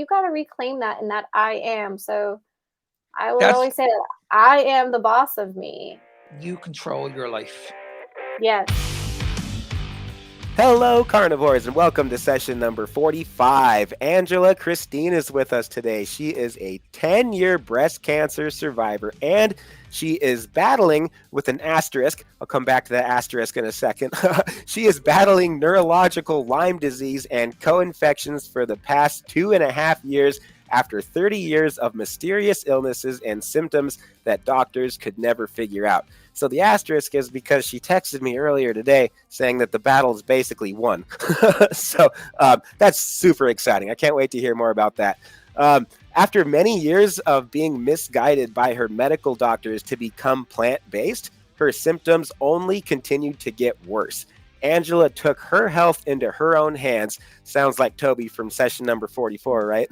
you got to reclaim that and that I am. So I will That's always say that I am the boss of me. you control your life. Yes. Hello, carnivores, and welcome to session number 45. Angela Christine is with us today. She is a 10-year breast cancer survivor, and she is battling with an asterisk. I'll come back to that asterisk in a second. She is battling neurological Lyme disease and co-infections for the past 2.5 years after 30 years of mysterious illnesses and symptoms that doctors could never figure out. So the asterisk is because she texted me earlier today saying that the battle is basically won. So that's super exciting. I can't wait to hear more about that. After many years of being misguided by her medical doctors to become plant-based, her symptoms only continued to get worse. Angela took her health into her own hands. Sounds like Toby from session number 44, right?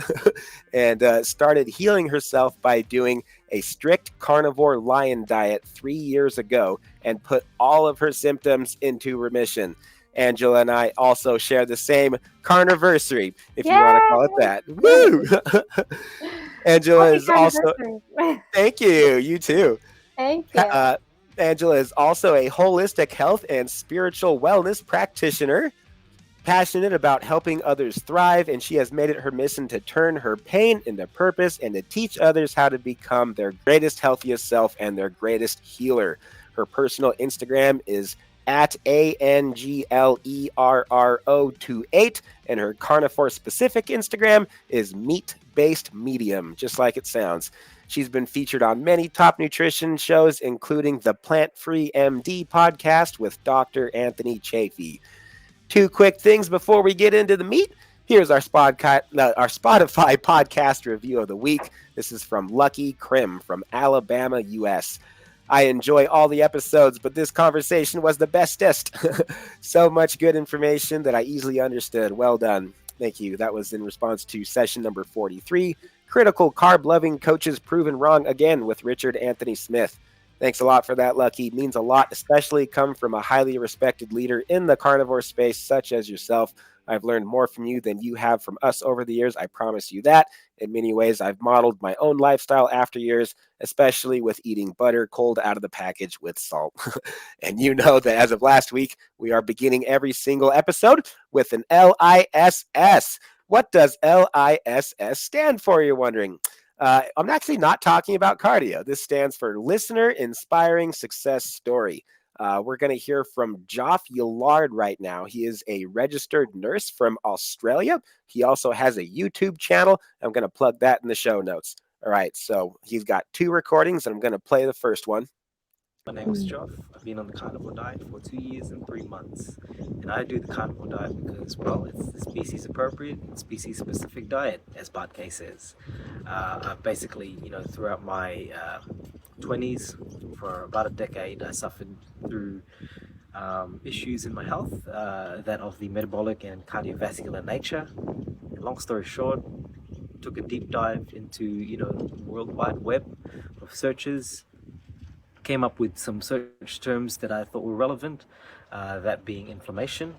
And started healing herself by doing a strict carnivore lion diet 3 years ago and put all of her symptoms into remission. Angela and I also share the same carniversary, if you want to call it that. Woo! Angela Happy is also, anniversary. thank you, you too. Thank you. Angela is also a holistic health and spiritual wellness practitioner, passionate about helping others thrive, and she has made it her mission to turn her pain into purpose and to teach others how to become their greatest, healthiest self and their greatest healer. Her personal Instagram is at ANGLERRO28, and her carnivore specific Instagram is meat-based medium, just like it sounds. She's been featured on many top nutrition shows, including the Plant Free MD podcast with Dr. Anthony Chafee. Two quick things before we get into the meat. Here's our Spotify podcast review of the week. This is from Lucky Krim from Alabama, US. I enjoy all the episodes, but this conversation was the bestest. So much good information that I easily understood. Well done. Thank you. That was in response to session number 43. Critical carb-loving coaches proven wrong again with Richard Anthony Smith. Thanks a lot for that, Lucky. It means a lot, especially come from a highly respected leader in the carnivore space such as yourself. I've learned more from you than you have from us over the years. I promise you that. In many ways, I've modeled my own lifestyle after years, especially with eating butter cold out of the package with salt. And you know that as of last week, we are beginning every single episode with an LISS. What does LISS stand for, you're wondering? I'm actually not talking about cardio. This stands for Listener Inspiring Success Story. We're going to hear from Joff Yillard right now. He is a registered nurse from Australia. He also has a YouTube channel. I'm going to plug that in the show notes. All right, so he's got 2 recordings, and I'm going to play the first one. My name is Joff. I've been on the carnivore diet for 2 years and 3 months. And I do the carnivore diet because, well, it's the species appropriate, species specific diet, as Bart K says. I've basically, throughout my 20s, for about a decade, I suffered through issues in my health, that of the metabolic and cardiovascular nature. And long story short, took a deep dive into, the World Wide Web of searches, came up with some search terms that I thought were relevant, that being inflammation,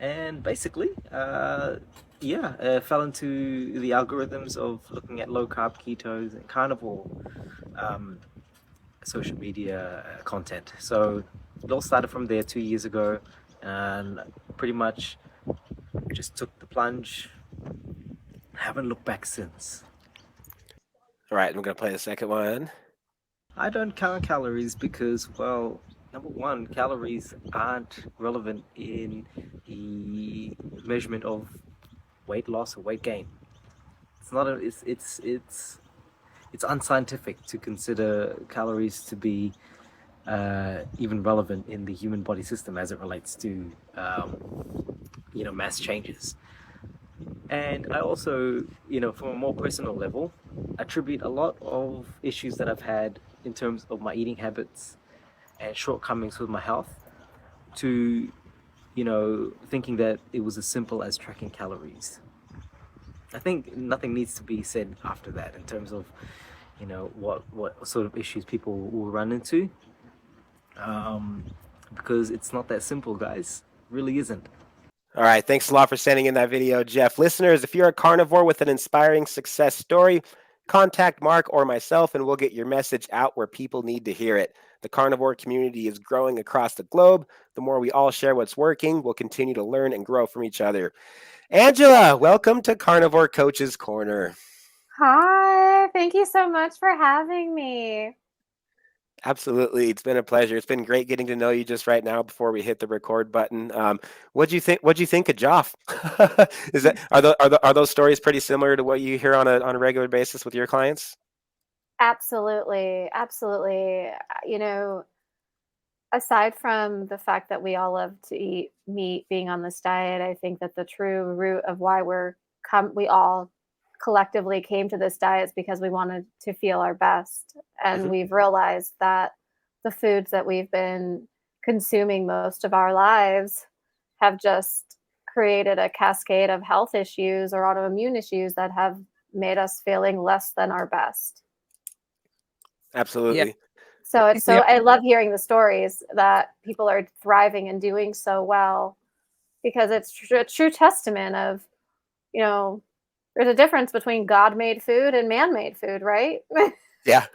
and basically, fell into the algorithms of looking at low carb, ketos, and carnivore social media content. So it all started from there 2 years ago, and pretty much just took the plunge. Haven't looked back since. All right, I'm going to play the second one. I don't count calories because, well, number one, calories aren't relevant in the measurement of weight loss or weight gain. It's unscientific to consider calories to be even relevant in the human body system as it relates to mass changes. And I also, from a more personal level, attribute a lot of issues that I've had in terms of my eating habits and shortcomings with my health to, thinking that it was as simple as tracking calories. I think nothing needs to be said after that in terms of, what sort of issues people will run into. Because it's not that simple, guys. It really isn't. All right. Thanks a lot for sending in that video, Jeff. Listeners, if you're a carnivore with an inspiring success story, contact Mark or myself and we'll get your message out where people need to hear it. The carnivore community is growing across the globe. The more we all share what's working, we'll continue to learn and grow from each other. Angela, welcome to Carnivore Coach's Corner. Hi, thank you so much for having me. Absolutely. It's been a pleasure. It's been great getting to know you just right now before we hit the record button. What'd you think of Joff? Are those stories pretty similar to what you hear on a regular basis with your clients? Absolutely, absolutely. You know, aside from the fact that we all love to eat meat, being on this diet, I think that the true root of why we all collectively came to this diet is because we wanted to feel our best. And Mhm. we've realized that the foods that we've been consuming most of our lives have just created a cascade of health issues or autoimmune issues that have made us feeling less than our best. Yeah, Absolutely. So I it's think we so I love hearing the stories that people are thriving and doing so well because it's a true testament of, you know, there's a difference between God-made food and man-made food, right? Yeah.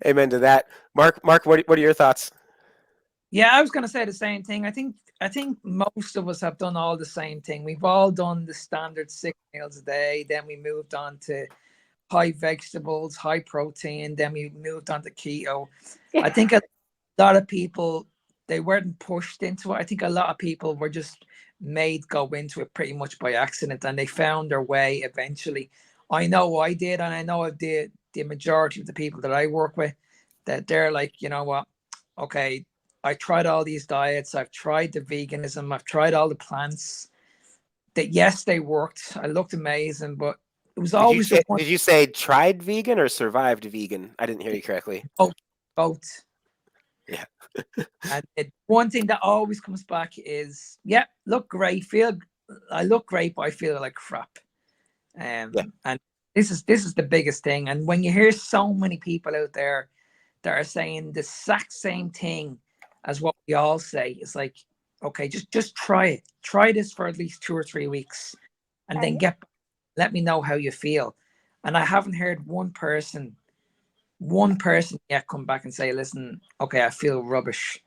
Amen to that. Mark, what are your thoughts? Yeah, I was going to say the same thing. I think most of us have done all the same thing. We've all done the standard 6 meals a day. Then we moved on to high vegetables, high protein. Then we moved on to keto. I think a lot of people, they weren't pushed into it. I think a lot of people were just made go into it pretty much by accident, and they found their way eventually. I know I did, and I know the majority of the people that I work with, that they're like, you know what, okay, I tried all these diets. I've tried the veganism. I've tried all the plants. That yes, they worked. I looked amazing, but it was Did you always the say one. did you say tried vegan or survived vegan? I didn't hear you correctly. Both. Yeah. And one thing that always comes back is, yeah, look great, I look great, but I feel like crap. Yeah. And this is the biggest thing. And when you hear so many people out there that are saying the exact same thing as what we all say, it's like, okay, just try it. Try this for at least 2 or 3 weeks, and then Right. let me know how you feel. And I haven't heard one person yet come back and say, listen, okay, I feel rubbish.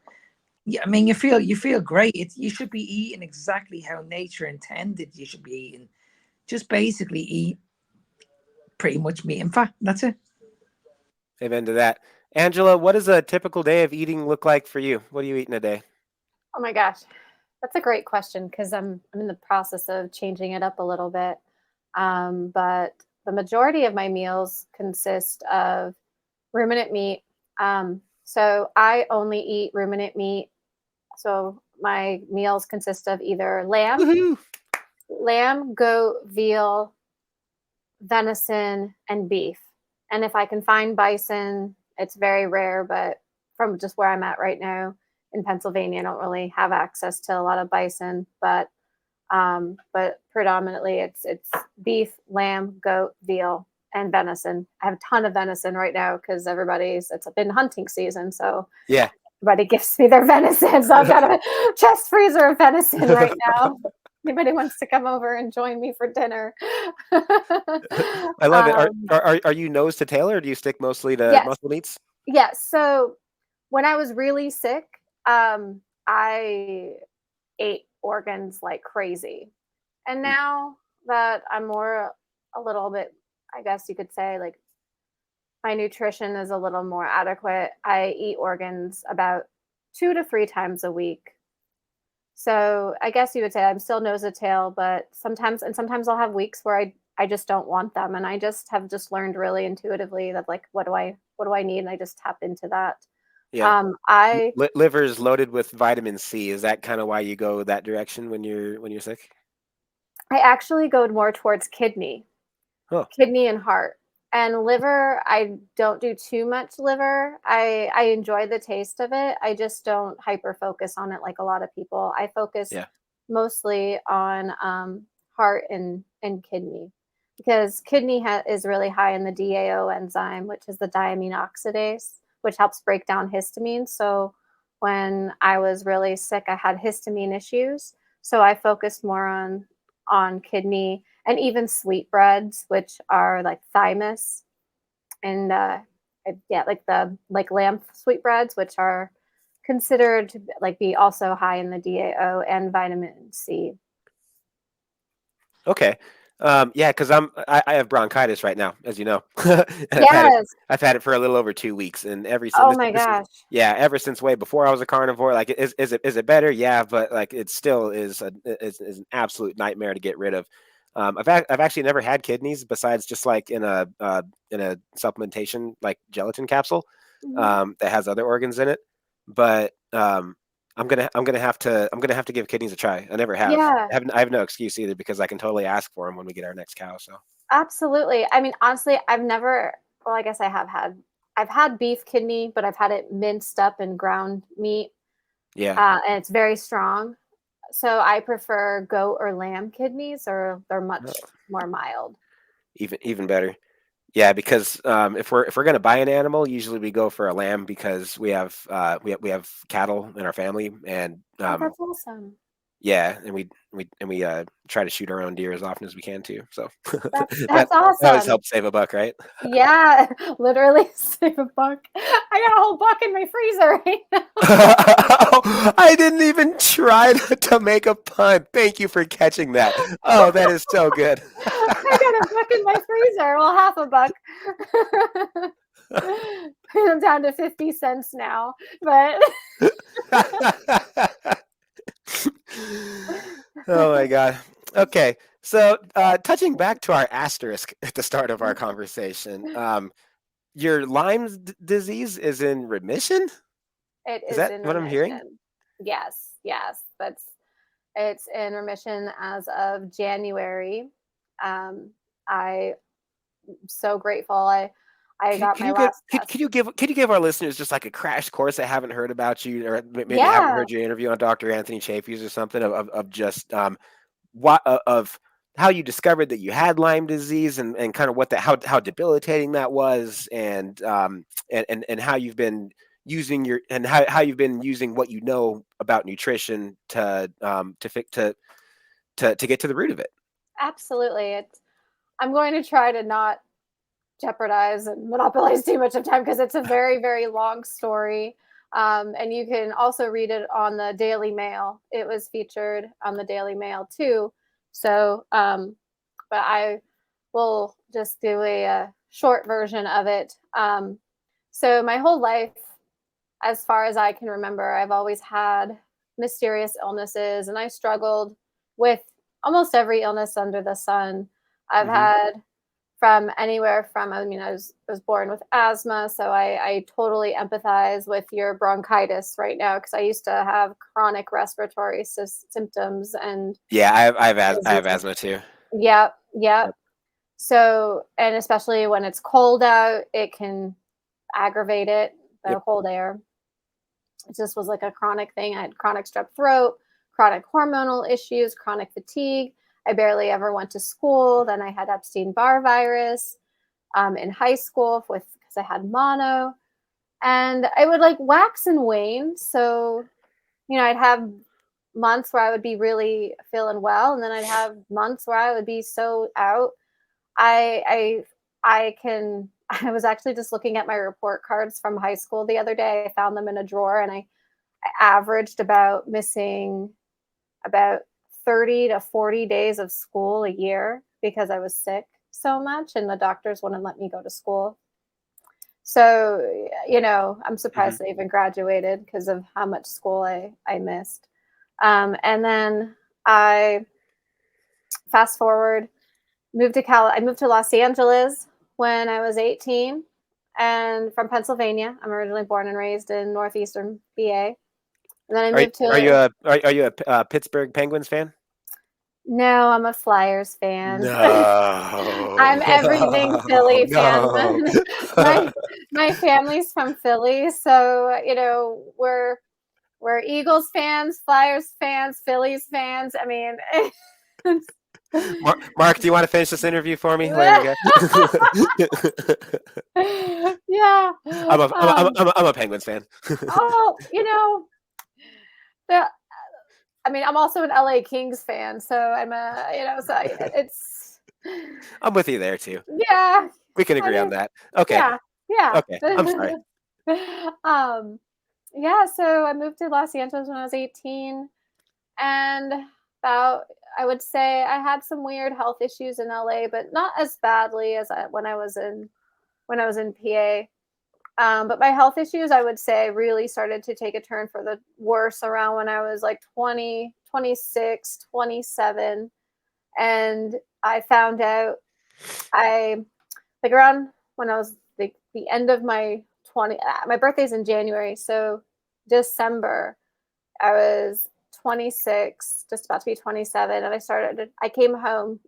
Yeah, I mean, you feel great. You should be eating exactly how nature intended you should be eating. Just basically eat pretty much meat and fat. That's it. Amen to that. Angela, what does a typical day of eating look like for you? What are you eating a day? Oh my gosh. That's a great question because I'm in the process of changing it up a little bit. But the majority of my meals consist of ruminant meat. So I only eat ruminant meat. So my meals consist of either Woohoo! lamb, goat, veal, venison, and beef. And if I can find bison, it's very rare, but from just where I'm at right now in Pennsylvania, I don't really have access to a lot of bison, but predominantly it's beef, lamb, goat, veal, and venison. I have a ton of venison right now because it's been hunting season, so Yeah. everybody gives me their venison. So I've got a chest freezer of venison right now. Anybody wants to come over and join me for dinner? I love it. Are, um, are are you nose to tail or do you stick mostly to yes, muscle meats? yes. So when I was really sick, I ate organs like crazy. And Mm. now that I'm a little bit, I guess you could say, like my nutrition is a little more adequate, I eat organs about 2 to 3 times a week. So I guess you would say I'm still nose to tail, but sometimes I'll have weeks where I just don't want them. And I just have just learned really intuitively that like what do I need? And I just tap into that. Yeah. I Liver is loaded with vitamin C. Is that kind of why you go that direction when you're sick? I actually go more towards Oh, kidney and heart. And liver, I don't do too much liver. I enjoy the taste of it. I just don't hyper focus on it like a lot of people. I focus yeah. mostly on heart and kidney because kidney is really high in the DAO enzyme, which is the diamine oxidase, which helps break down histamine. So when I was really sick. I had histamine issues, so I focused more on kidney and even sweetbreads, which are like thymus and yeah, like lamb sweetbreads, which are considered to like be also high in the DAO and vitamin C. Okay. Yeah, because I have bronchitis right now, as you know. And Yes. I've had it for a little over 2 weeks, and ever since Oh my gosh. yeah, ever since way before I was a carnivore. Like, is it better? Yeah, but like it still is is an absolute nightmare to get rid of. I've actually never had kidneys besides just like in a supplementation like gelatin capsule Mhm. that has other organs in it. But I'm gonna have to give kidneys a try. I never have. Yeah, I have no excuse either because I can totally ask for them when we get our next cow. So absolutely. I mean, honestly, I've never, well, I guess I've had beef kidney, but I've had it minced up in ground meat, yeah, and it's very strong. So I prefer goat or lamb kidneys, or they're uh, much more mild. even better. Yeah, because if we're gonna buy an animal, usually we go for a lamb because we have cattle in our family, and Oh, that's awesome. yeah, and we try to shoot our own deer as often as we can too. So that That's always awesome. helps save a buck, right? Yeah, literally save a buck. I got a whole buck in my freezer right now. I didn't even try to make a pun. Thank you for catching that. Oh, that is so good. I got a buck in my freezer. Well, half a buck. I'm down to 50 cents now, but Oh my God. Okay. So, touching back to our asterisk at the start of our conversation, your Lyme's disease is in remission? it Is is that in what I'm hearing? remission. Yes, yes, it's in remission as of January. I'm so grateful. I got my last test. Could you give our listeners just like a crash course that haven't heard about you or maybe haven't Yeah, heard your interview on Dr. Anthony Chaffee's or something of just what of how you discovered that you had Lyme disease and kind of what that how debilitating that was and how you've been using your and how you've been using what you know about nutrition to get to the root of it. absolutely. I'm going to try to not jeopardize and monopolize too much of time because it's a very, very long story. And you can also read it on the Daily Mail. It was featured on the Daily Mail too. So, but I will just do a short version of it. So, my whole life, as far as I can remember, I've always had mysterious illnesses, and I struggled with almost every illness under the sun. I've Hmm. had from anywhere from, I mean, I was born with asthma, so I totally empathize with your bronchitis right now because I used to have chronic respiratory symptoms and Yeah, I have diseases. asthma too. Yep, yep. So, and especially when it's cold out, it can aggravate it, the Yep. cold air. It just was like a chronic thing. I had chronic strep throat, chronic hormonal issues, chronic fatigue. I barely ever went to school. Then I had Epstein-Barr virus in high school because I had mono, and I would like wax and wane. So I'd have months where I would be really feeling well, and then I'd have months where I would be so out. I I can. I was actually just looking at my report cards from high school the other day. I found them in a drawer, and I averaged about missing about 30 to 40 days of school a year because I was sick so much and the doctors wouldn't let me go to school. So, I'm Hmm. surprised I even graduated because of how much school I missed. And then I fast forward, I moved to Los Angeles when I was 18 and from Pennsylvania. I'm originally born and raised in northeastern PA. And then I moved to Are you a Pittsburgh Penguins fan? No, I'm a Flyers fan. I'm everything No, Philly fan. no. my my family's from Philly, so we're Eagles fans, Flyers fans, Phillies fans. I mean, Mark, do you want to finish this interview for me? Later, guys. yeah, Yeah. I'm a Penguins fan. Oh, the I mean, I'm also an LA Kings fan, so I'm it's I'm with you there too. yeah, We can I agree on mean, that. Okay. yeah. Okay. I'm sorry. Um, yeah, so I moved to Los Angeles when I was 18, and about I would say I had some weird health issues in LA, but not as badly as when I was in PA. But my health issues, I would say, really started to take a turn for the worse around when I was like 20, 26, 27. And I found out I, like around when I was like the end of my birthday's in January. So December, I was 26, just about to be 27. And I came home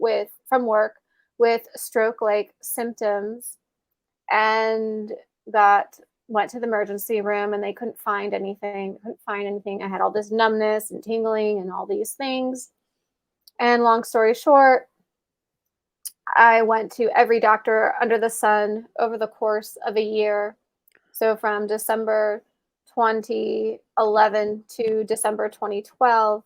from work with stroke-like symptoms and went to the emergency room, and they couldn't find anything. I had all this numbness and tingling and all these things. And long story short, I went to every doctor under the sun over the course of a year. So from December 2011 to December 2012,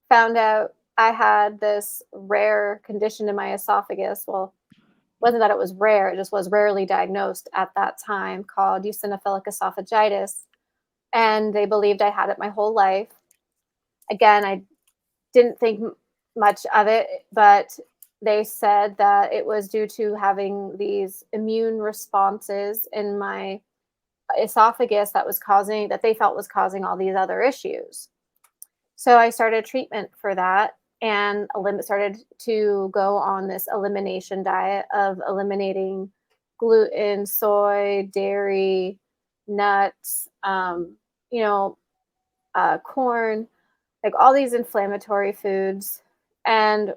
found out I had this rare condition in my esophagus. Well, wasn't that it was rare, it just was rarely diagnosed at that time, called eosinophilic esophagitis. And they believed I had it my whole life. Again, I didn't think much of it, but they said that it was due to having these immune responses in my esophagus that they felt was causing all these other issues. So I started treatment for that and started to go on this elimination diet of eliminating gluten, soy, dairy, nuts, corn, like all these inflammatory foods. And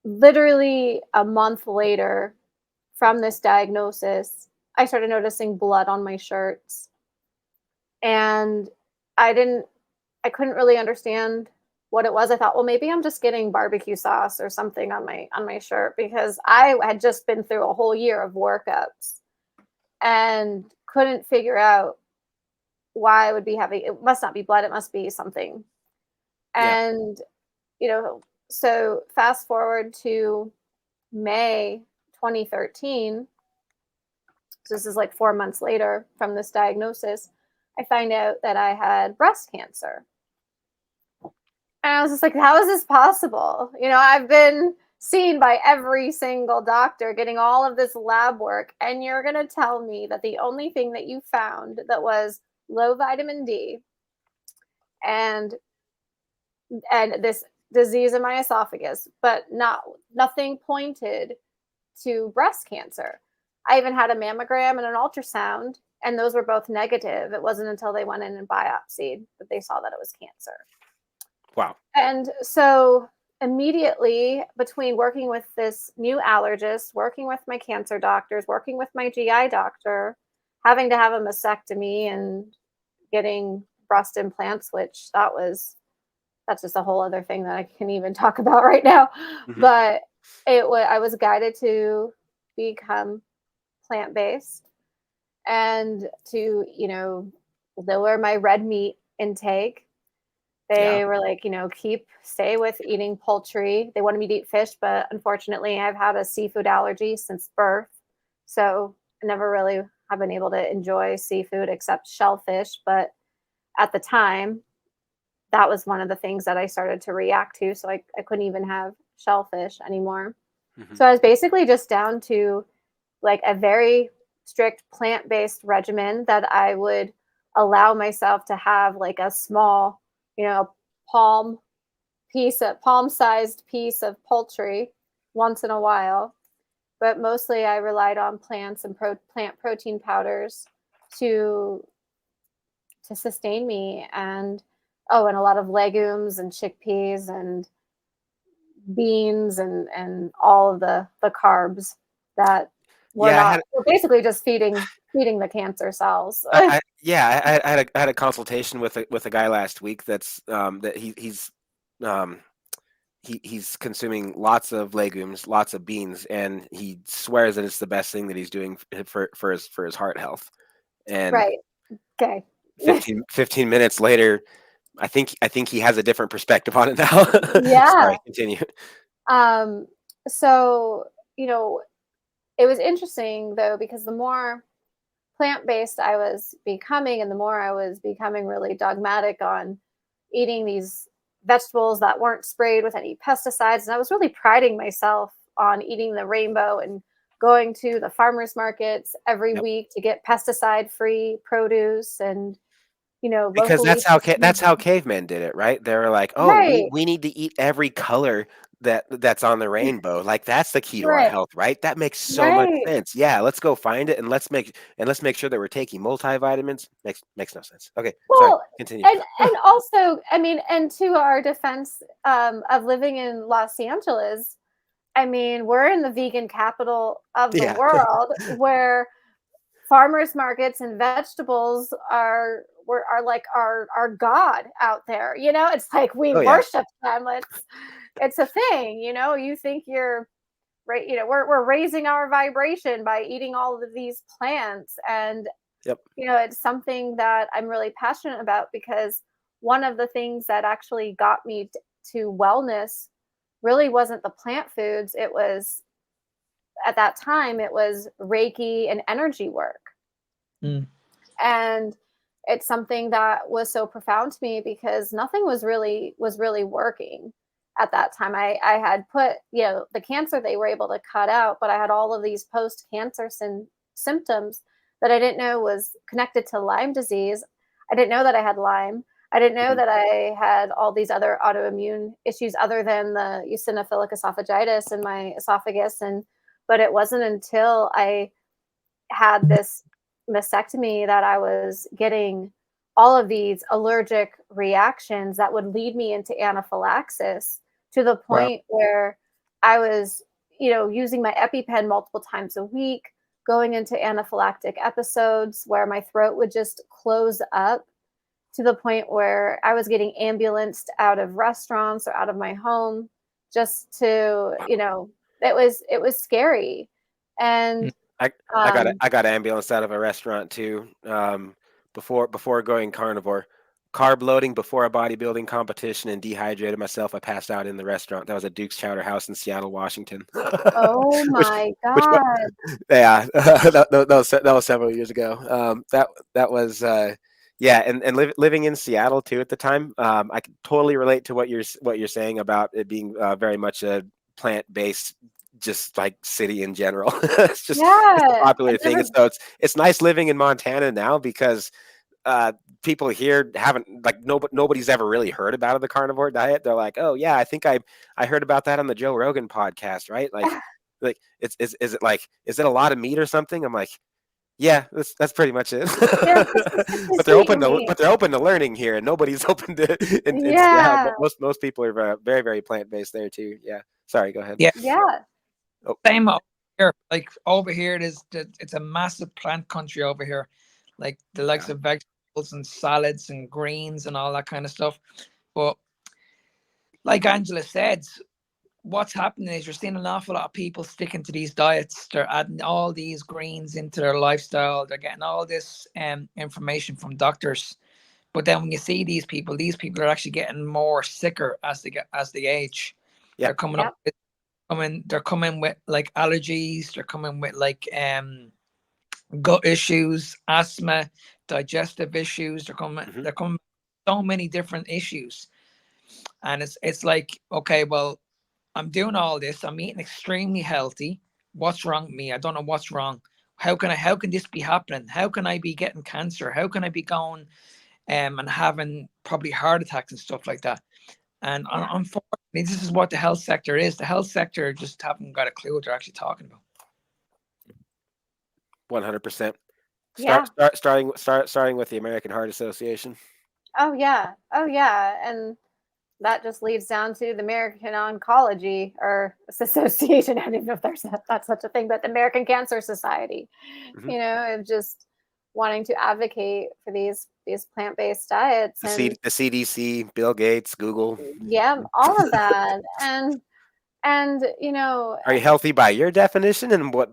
literally a month later from this diagnosis, I started noticing blood on my shirts. And I couldn't really understand what it was. I thought, well, maybe I'm just getting barbecue sauce or something on my shirt, because I had just been through a whole year of workups and couldn't figure out why I would be having it. Must not be blood, it must be something. Yeah. And so fast forward to May 2013. So this is like 4 months later from this diagnosis. I find out that I had breast cancer. And I was just like, how is this possible? I've been seen by every single doctor getting all of this lab work, and you're going to tell me that the only thing that you found that was low vitamin D and this disease in my esophagus, but nothing pointed to breast cancer. I even had a mammogram and an ultrasound, and those were both negative. It wasn't until they went in and biopsied that they saw that it was cancer. Wow. And so immediately, between working with this new allergist, working with my cancer doctors, working with my GI doctor, having to have a mastectomy and getting breast implants, which that's just a whole other thing that I can even talk about right now. Mhm. But I was guided to become plant-based and to, lower my red meat intake. They were like, stay with eating poultry. They wanted me to eat fish, but unfortunately I've had a seafood allergy since birth. So I never really have been able to enjoy seafood except shellfish. But at the time, that was one of the things that I started to react to. So I couldn't even have shellfish anymore. Mhm. So I was basically just down to like a very strict plant-based regimen that I would allow myself to have like a small, palm-sized piece of poultry once in a while. But mostly I relied on plants and plant protein powders to sustain me, and a lot of legumes and chickpeas and beans and all of the carbs that were basically just feeding the cancer cells. I had a consultation with a guy last week that's that he's he's consuming lots of legumes, lots of beans, and he swears that it's the best thing that he's doing for his heart health. And Right. Okay. 15 minutes later, I think he has a different perspective on it now. Yeah. Sorry, continue. So, you know, it was interesting though, because the more plant-based I was becoming and the more I was becoming really dogmatic on eating these vegetables that weren't sprayed with any pesticides, and I was really priding myself on eating the rainbow and going to the farmers markets every Yep. week to get pesticide-free produce and, you know, Because locally. that's how cavemen did it, right? They were like, "Oh, Right. we need to eat every color that's on the rainbow. Like that's the key to our Right. health, right? That makes so much Right. sense. Yeah, let's go find it and let's make sure that we're taking multivitamins. Makes no sense. Okay, sorry. Well, Continue. and also, I mean, and to our defense, of living in Los Angeles, I mean, we're in the vegan capital of the Yeah. world, where farmers markets and vegetables are like our god out there. You know, it's like we Oh yeah. worship them. It's a thing. You know, you think you're right. You know, we're raising our vibration by eating all of these plants, and Yep. you know, it's something that I'm really passionate about, because one of the things that actually got me to wellness really wasn't the plant foods. It was, at that time, it was Reiki and energy work. Mm. And it's something that was so profound to me, because nothing was really working at that time. I had put, you know, the cancer they were able to cut out, but I had all of these post-cancer symptoms that I didn't know was connected to Lyme disease. I didn't know that I had Lyme. I didn't know Mhm. that I had all these other autoimmune issues other than the eosinophilic esophagitis in my esophagus. But it wasn't until I had this mastectomy that I was getting all of these allergic reactions that would lead me into anaphylaxis, to the Wow. point where I was, you know, using my EpiPen multiple times a week, going into anaphylactic episodes where my throat would just close up, to the point where I was getting ambulanced out of restaurants or out of my home, just to, you know, it was scary. And I um I got ambulance out of a restaurant too. Before going carnivore, carb loading before a bodybuilding competition and dehydrated myself. I passed out in the restaurant. That was at Duke's Chowder House in Seattle, Washington. oh which my which god. yeah, that was several years ago. That was yeah, and living in Seattle too at the time. I can totally relate to what you're saying about it being very much a plant-based, just like city in general. It's a Yeah. popular I've thing. never It's nice living in Montana now because people here haven't, like, nobody's ever really heard about the carnivore diet. They're like, oh yeah, I think I heard about that on the Joe Rogan podcast, right? Like is it like, is it a lot of meat or something? I'm like, yeah, that's pretty much it. yeah, it's but just they're sweet open and to meat. learning here, and nobody's open to in Seattle. Yeah. Most people are very very plant based there too. Yeah. Sorry, go ahead. Yeah, Yeah. Oh, same over here. Like over here, it's a massive plant country over here. Like the likes yeah. of vegetables and salads and greens and all that kind of stuff. But like Angela said, what's happening is you're seeing an awful lot of people sticking to these diets. They're adding all these greens into their lifestyle. They're getting all this information from doctors. But then when you see these people are actually getting more sicker as they age. Yeah. They're coming Yep. up with they're coming with like allergies. They're coming with like gut issues, asthma, digestive issues. Mhm. They're coming with so many different issues. And it's like, okay, well, I'm doing all this. I'm eating extremely healthy. What's wrong with me? I don't know what's wrong. How can this be happening? How can I be getting cancer? How can I be going and having probably heart attacks and stuff like that? And Yeah. unfortunately, this is what the health sector is. The health sector just haven't got a clue what they're actually talking about. 100%. Yeah. Starting with the American Heart Association. Oh yeah. Oh yeah. And that just leads down to the American Oncology or Association. I don't even know if that's such a thing, but the American Cancer Society. Mhm. You know, of just wanting to advocate for these these plant-based diets and The CDC, Bill Gates, Google. yeah, all of that. And you know, Are you healthy by your definition, and by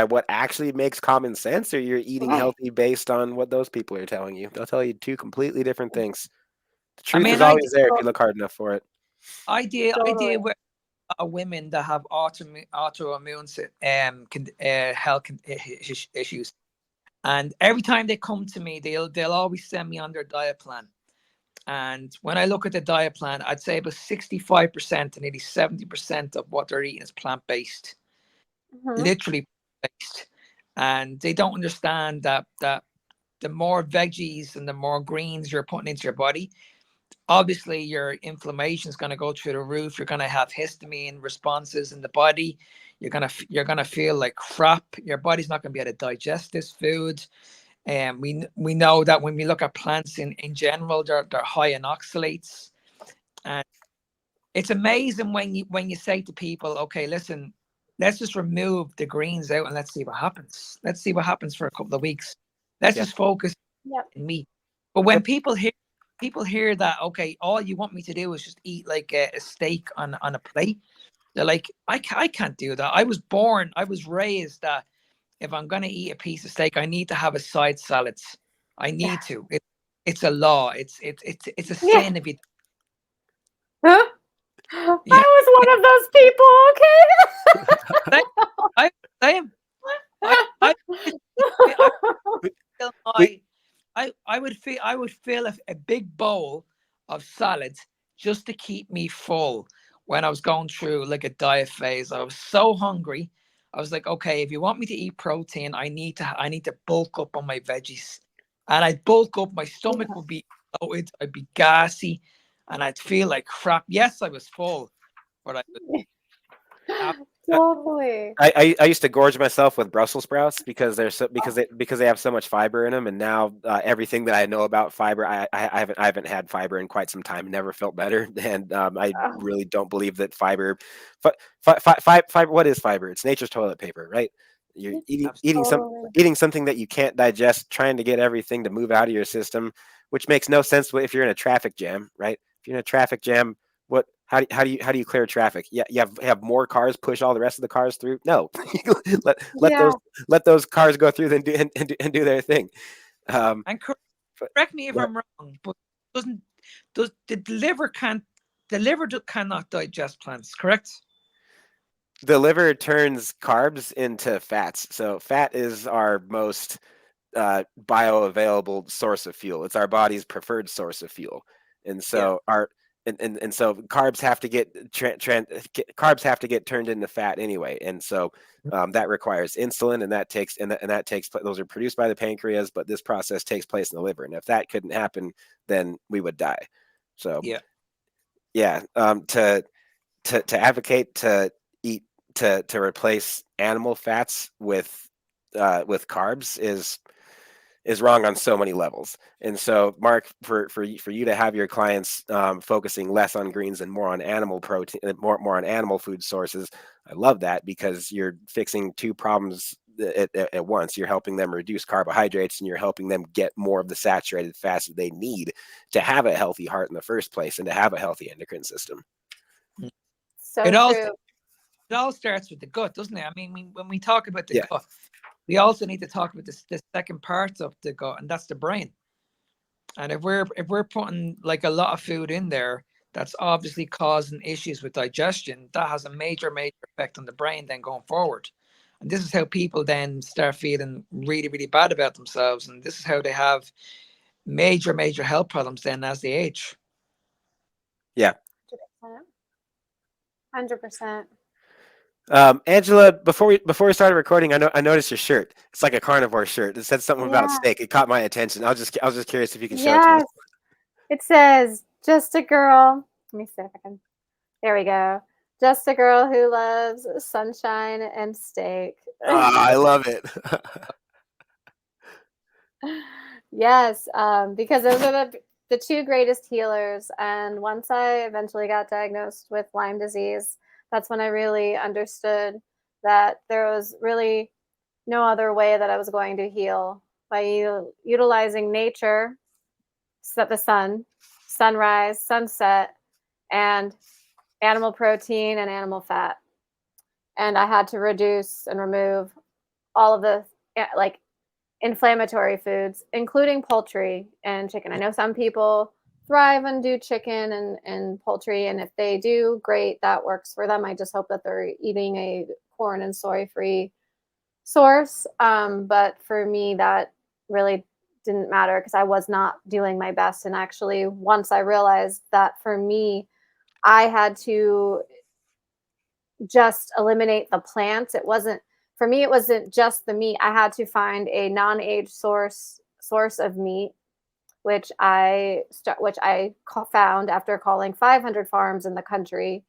what actually makes common sense, or you're eating healthy based on what those people are telling you? They'll tell you two completely different things. The I truth mean, is always there if you look hard enough for it. I deal totally. with a lot of women that have autoimmune health issues, and every time they come to me, they'll always send me on their diet plan. And when I look at the diet plan, I'd say about 65% to nearly 70% of what they're eating is plant-based, literally based. And they don't understand that the more veggies and the more greens you're putting into your body, obviously your inflammation is going to go through the roof. You're going to have histamine responses in the body. You're gonna feel like crap. Your body's not going to be able to digest this food. And we know that when we look at plants in general, they're high in oxalates. And it's amazing when you say to people, okay, listen, let's just remove the greens out and let's see what happens. Let's see what happens for a couple of weeks. Let's just focus on meat. But when people hear that, okay, all you want me to do is just eat like a steak on a plate, they're like, I can't do that. I was raised that if I'm going to eat a piece of steak, I need to have a side salad. I need to. It's a law. It's a sin if you. Huh? Yeah. I was one of those people, okay? I would feel a big bowl of salad just to keep me full when I was going through like a diet phase. I was so hungry. I was like, okay, if you want me to eat protein, I need to bulk up on my veggies. And I'd bulk up, my stomach would be bloated, I'd be gassy, and I'd feel like crap. Yes, I was full, but I was Totally. I used to gorge myself with Brussels sprouts because they have so much fiber in them, and now everything that I know about fiber, I haven't had fiber in quite some time. Never felt better, and I really don't believe that fiber. Fiber. What is fiber? It's nature's toilet paper, right? You're eating something that you can't digest, trying to get everything to move out of your system, which makes no sense if you're in a traffic jam, right? If you're in a traffic jam, how do you clear traffic? Yeah, you have more cars push all the rest of the cars through. No, let those cars go through and do their thing. And correct me if I'm wrong, but the liver cannot digest plants, correct? The liver turns carbs into fats. So fat is our most bioavailable source of fuel. It's our body's preferred source of fuel, and so so carbs have to get turned into fat anyway, and so that requires insulin, and that takes those are produced by the pancreas, but this process takes place in the liver, and if that couldn't happen, then we would die. So to advocate to eat to replace animal fats with carbs is wrong on so many levels. And so, Mark, for you to have your clients focusing less on greens and more on animal protein, more on animal food sources, I love that, because you're fixing two problems at once. You're helping them reduce carbohydrates, and you're helping them get more of the saturated fats that they need to have a healthy heart in the first place and to have a healthy endocrine system. So it true. all starts with the gut, doesn't it? I mean, when we talk about the gut, we also need to talk about the second part of the gut, and that's the brain. And if we're putting like a lot of food in there that's obviously causing issues with digestion, that has a major effect on the brain then going forward. And this is how people then start feeling really, really bad about themselves. And this is how they have major health problems then as they age. Yeah. 100%. Angela, before we started recording, I noticed your shirt. It's like a carnivore shirt. It said something about steak. It caught my attention. I was just curious if you could show it to us. It says, just a girl. Let me see if I can. There we go. Just a girl who loves sunshine and steak. I love it. Yes, because those are the two greatest healers. And once I eventually got diagnosed with Lyme disease, that's when I really understood that there was really no other way that I was going to heal by utilizing nature, the sun, sunrise, sunset, and animal protein and animal fat. And I had to reduce and remove all of the like inflammatory foods, including poultry and chicken. I know some people thrive and do chicken and poultry, and if they do, great, that works for them. I just hope that they're eating a corn and soy free source. But for me, that really didn't matter because I was not doing my best. And actually, once I realized that for me, I had to just eliminate the plants. It wasn't for me. It wasn't just the meat. I had to find a non-aged source of meat, which I found after calling 500 farms in the country.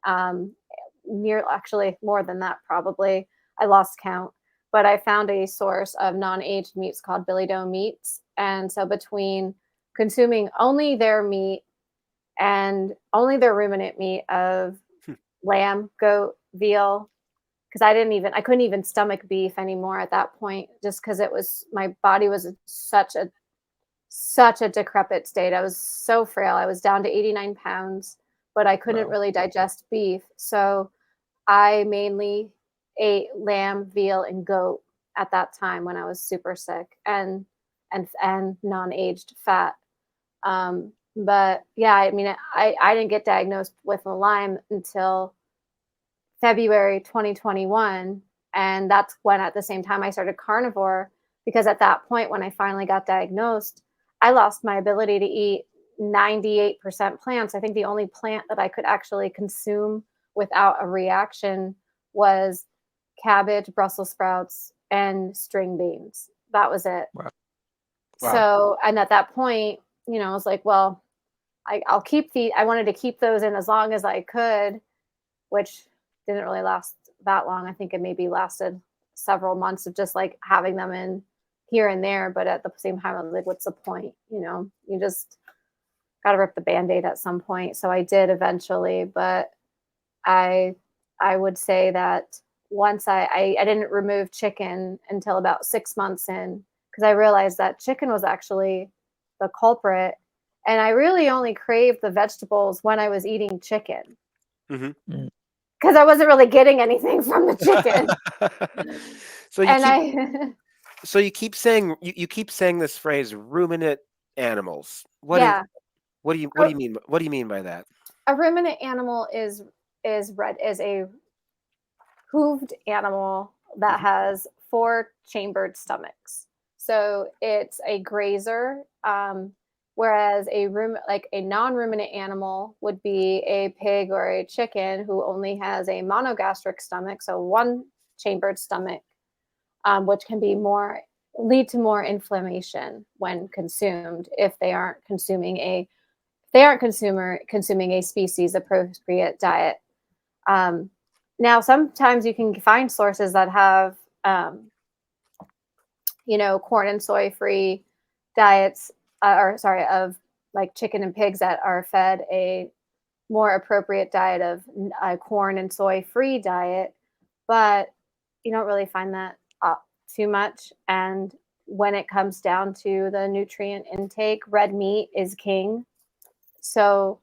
Actually more than that, probably. I lost count, but I found a source of non-aged meats called Billy Doe Meats. And so between consuming only their meat and only their ruminant meat of lamb, goat, veal, because I couldn't even stomach beef anymore at that point, just because my body was in such a decrepit state. I was so frail. I was down to 89 pounds, but I couldn't really digest beef. So I mainly ate lamb, veal, and goat at that time when I was super sick, and non-aged fat. But yeah, I mean, I didn't get diagnosed with Lyme until February 2021. And that's when at the same time I started carnivore, because at that point, when I finally got diagnosed, I lost my ability to eat 98% plants. I think the only plant that I could actually consume without a reaction was cabbage, Brussels sprouts, and string beans. That was it. Wow. So, and at that point, I was like, well, I'll keep I wanted to keep those in as long as I could, which didn't really last that long. I think it maybe lasted several months of just like having them in here and there. But at the same time, I was like, what's the point? You just got to rip the Band-Aid at some point. So I did eventually, but I would say that once I didn't remove chicken until about 6 months in, because I realized that chicken was actually the culprit. And I really only craved the vegetables when I was eating chicken. Mm-hmm. Because I wasn't really getting anything from the chicken. So you keep saying this phrase, ruminant animals. What do you mean by that? A ruminant animal is a hooved animal that has 4 chambered stomachs. So it's a grazer, whereas a non-ruminant animal would be a pig or a chicken who only has a monogastric stomach, so 1 chambered stomach, which can lead to more inflammation when consumed if they aren't consuming a species appropriate diet. Now, sometimes you can find sources that have corn and soy free diets, of like chicken and pigs that are fed a more appropriate diet of corn and soy free diet, but you don't really find that too much. And when it comes down to the nutrient intake, red meat is king. So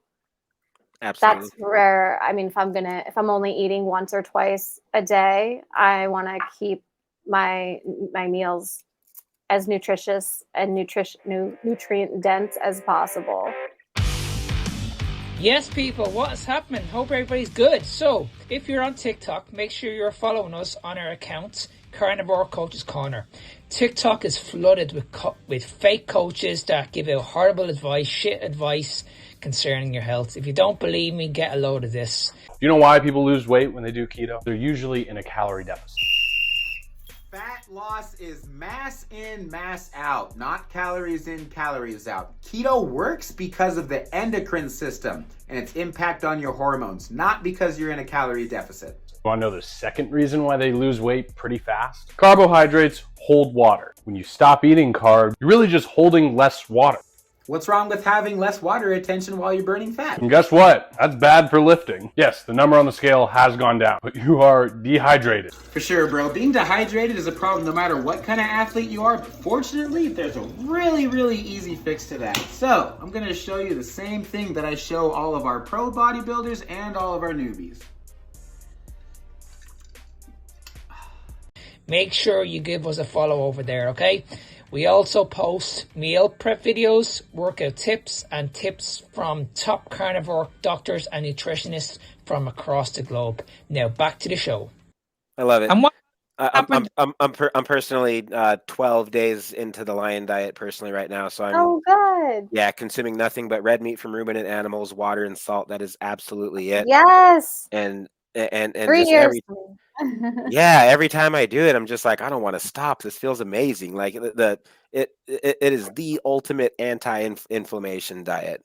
Absolutely. That's where, if I'm only eating once or twice a day, I want to keep my meals as nutritious and nutrient dense as possible. Yes, people, what is happening? Hope everybody's good. So, if you're on TikTok, make sure you're following us on our accounts, Carnivore Coaches Corner. TikTok is flooded with fake coaches that give out horrible advice, shit advice concerning your health. If you don't believe me, get a load of this. You know why people lose weight when they do keto? They're usually in a calorie deficit. Fat loss is mass in, mass out, not calories in, calories out. Keto works because of the endocrine system and its impact on your hormones, not because you're in a calorie deficit. You want to know the second reason why they lose weight pretty fast? Carbohydrates hold water. When you stop eating carbs, you're really just holding less water. What's wrong with having less water retention while you're burning fat? And guess what? That's bad for lifting. Yes, the number on the scale has gone down, but you are dehydrated. For sure, bro. Being dehydrated is a problem no matter what kind of athlete you are. But fortunately, there's a really, really easy fix to that. So I'm going to show you the same thing that I show all of our pro bodybuilders and all of our newbies. Make sure you give us a follow over there, okay? We also post meal prep videos, workout tips, and tips from top carnivore doctors and nutritionists from across the globe. Now back to the show. I love it. And what I'm personally 12 days into the lion diet personally right now, so I'm Oh, good. consuming nothing but red meat from ruminant animals, water and salt. That is absolutely it. Yes. And 3 just years. every every time I do it, I'm just like, I don't want to stop. This feels amazing. Like it is the ultimate anti-inflammation diet.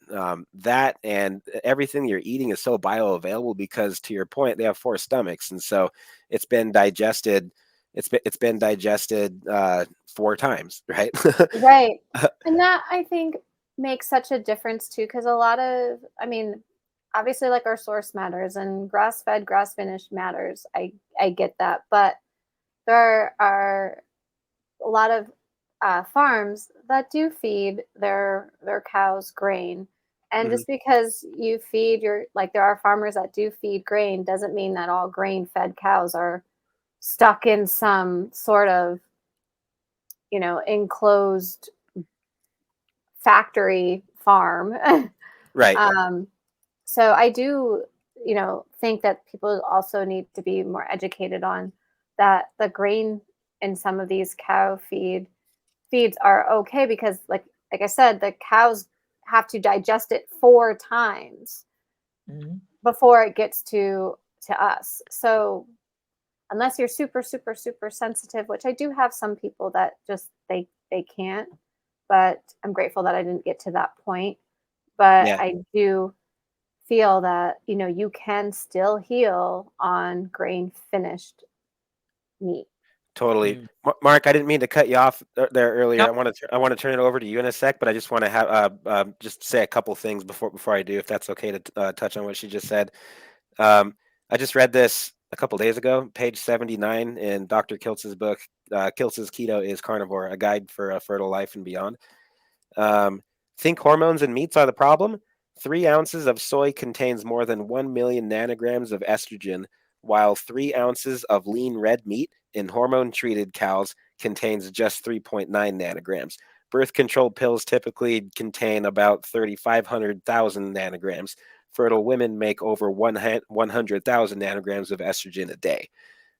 That and everything you're eating is so bioavailable because, to your point, they have 4 stomachs, and so it's been digested. It's been digested 4 times, right? Right. And that, I think, makes such a difference too, because a lot of, I mean, obviously, like, our source matters, and grass-fed, grass-finished matters. I get that, but there are a lot of farms that do feed their cows grain, and just because you feed there are farmers that do feed grain doesn't mean that all grain-fed cows are stuck in some sort of, enclosed factory farm. Right. So I do, think that people also need to be more educated on that the grain in some of these cow feeds are okay, because like I said, the cows have to digest it 4 times before it gets to us. So unless you're super, super, super sensitive, which I do have some people that just they can't, but I'm grateful that I didn't get to that point. But Yeah. I do feel that, you can still heal on grain finished meat. Totally. Mark, I didn't mean to cut you off there earlier. Nope. I want to turn it over to you in a sec, but I just want to have just say a couple things before I do, if that's okay to touch on what she just said. I just read this a couple days ago, page 79 in Dr. Kiltz's book, Kiltz's Keto is Carnivore, a guide for a fertile life and beyond. Think hormones and meats are the problem? 3 ounces of soy contains more than 1 million nanograms of estrogen, while 3 ounces of lean red meat in hormone-treated cows contains just 3.9 nanograms. Birth control pills typically contain about 3,500,000 nanograms. Fertile women make over 100,000 nanograms of estrogen a day.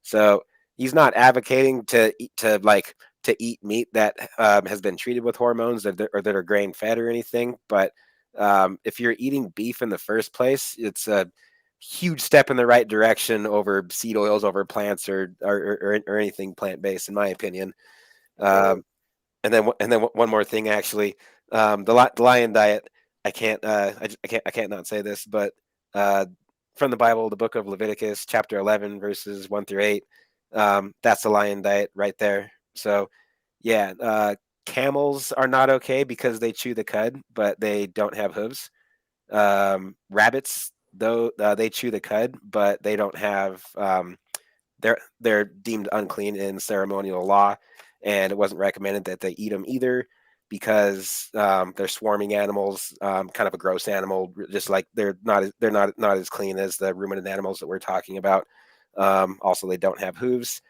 So he's not advocating to eat meat that has been treated with hormones or that are grain fed or anything. But if you're eating beef in the first place, it's a huge step in the right direction over seed oils, over plants or anything plant based, in my opinion. And then one more thing, actually, the lion diet. I can't not say this, but from the Bible, the book of Leviticus, chapter 11, verses 1 through 8. That's the lion diet right there. So, yeah, camels are not okay because they chew the cud, but they don't have hooves. Rabbits, though, they chew the cud, but they don't have. They're deemed unclean in ceremonial law, and it wasn't recommended that they eat them either because they're swarming animals, kind of a gross animal. Just like they're not as clean as the ruminant animals that we're talking about. Also, they don't have hooves.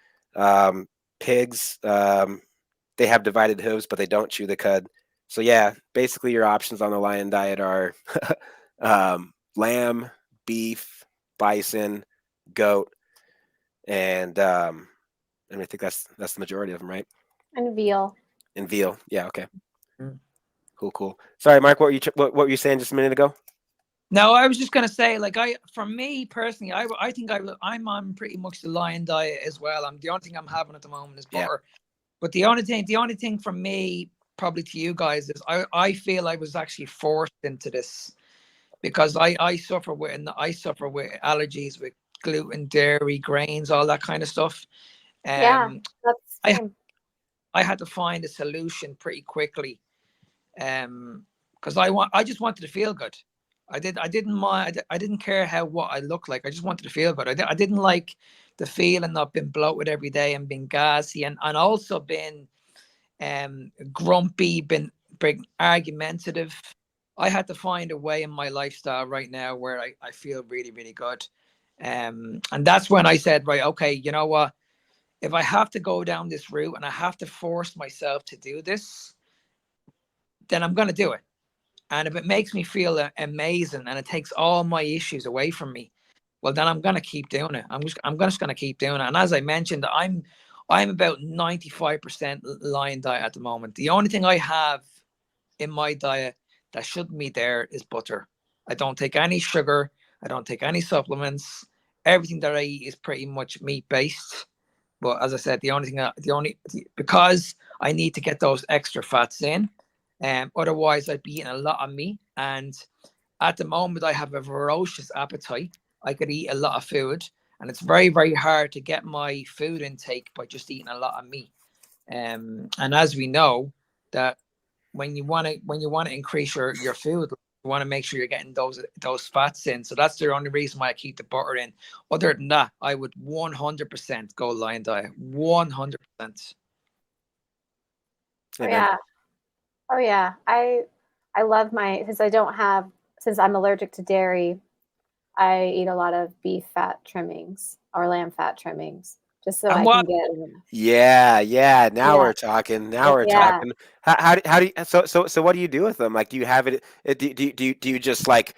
Pigs, they have divided hooves, but they don't chew the cud. So yeah, basically your options on the lion diet are lamb, beef, bison, goat, and I think that's the majority of them, right? And veal. And veal, yeah, okay. Cool. Sorry, Mark, what were you saying just a minute ago? No, I was just gonna say, like, for me personally, I think I'm on pretty much the lion diet as well. The only thing I'm having at the moment is butter. Yeah. But the only thing from me, probably to you guys, is I feel I was actually forced into this because I suffer with allergies with gluten, dairy, grains, all that kind of stuff. Yeah, that's I had to find a solution pretty quickly. because I just wanted to feel good. I didn't mind. I didn't care what I looked like. I just wanted to feel good. I didn't like the feeling of being bloated every day and being gassy and also being grumpy, been argumentative. I had to find a way in my lifestyle right now where I feel really, really good. And that's when I said, right, okay, you know what? If I have to go down this route and I have to force myself to do this, then I'm going to do it. And if it makes me feel amazing and it takes all my issues away from me, well, then I'm going to keep doing it. I'm just going to keep doing it. And as I mentioned, I'm about 95% Lion diet at the moment. The only thing I have in my diet that shouldn't be there is butter. I don't take any sugar. I don't take any supplements. Everything that I eat is pretty much meat based. But as I said, because I need to get those extra fats in, otherwise I'd be eating a lot of meat. And at the moment, I have a ferocious appetite. I could eat a lot of food, and it's very, very hard to get my food intake by just eating a lot of meat. And as we know, that when you want to increase your food, you want to make sure you're getting those fats in. So that's the only reason why I keep the butter in. Other than that, I would 100% go Lion diet. 100%. Oh yeah. Oh yeah. I love since I'm allergic to dairy, I eat a lot of beef fat trimmings or lamb fat trimmings just so I can get. Yeah. Now Yeah. we're talking. Now we're Yeah. talking. How do you, so what do you do with them? Like, do you have it? Do you just like,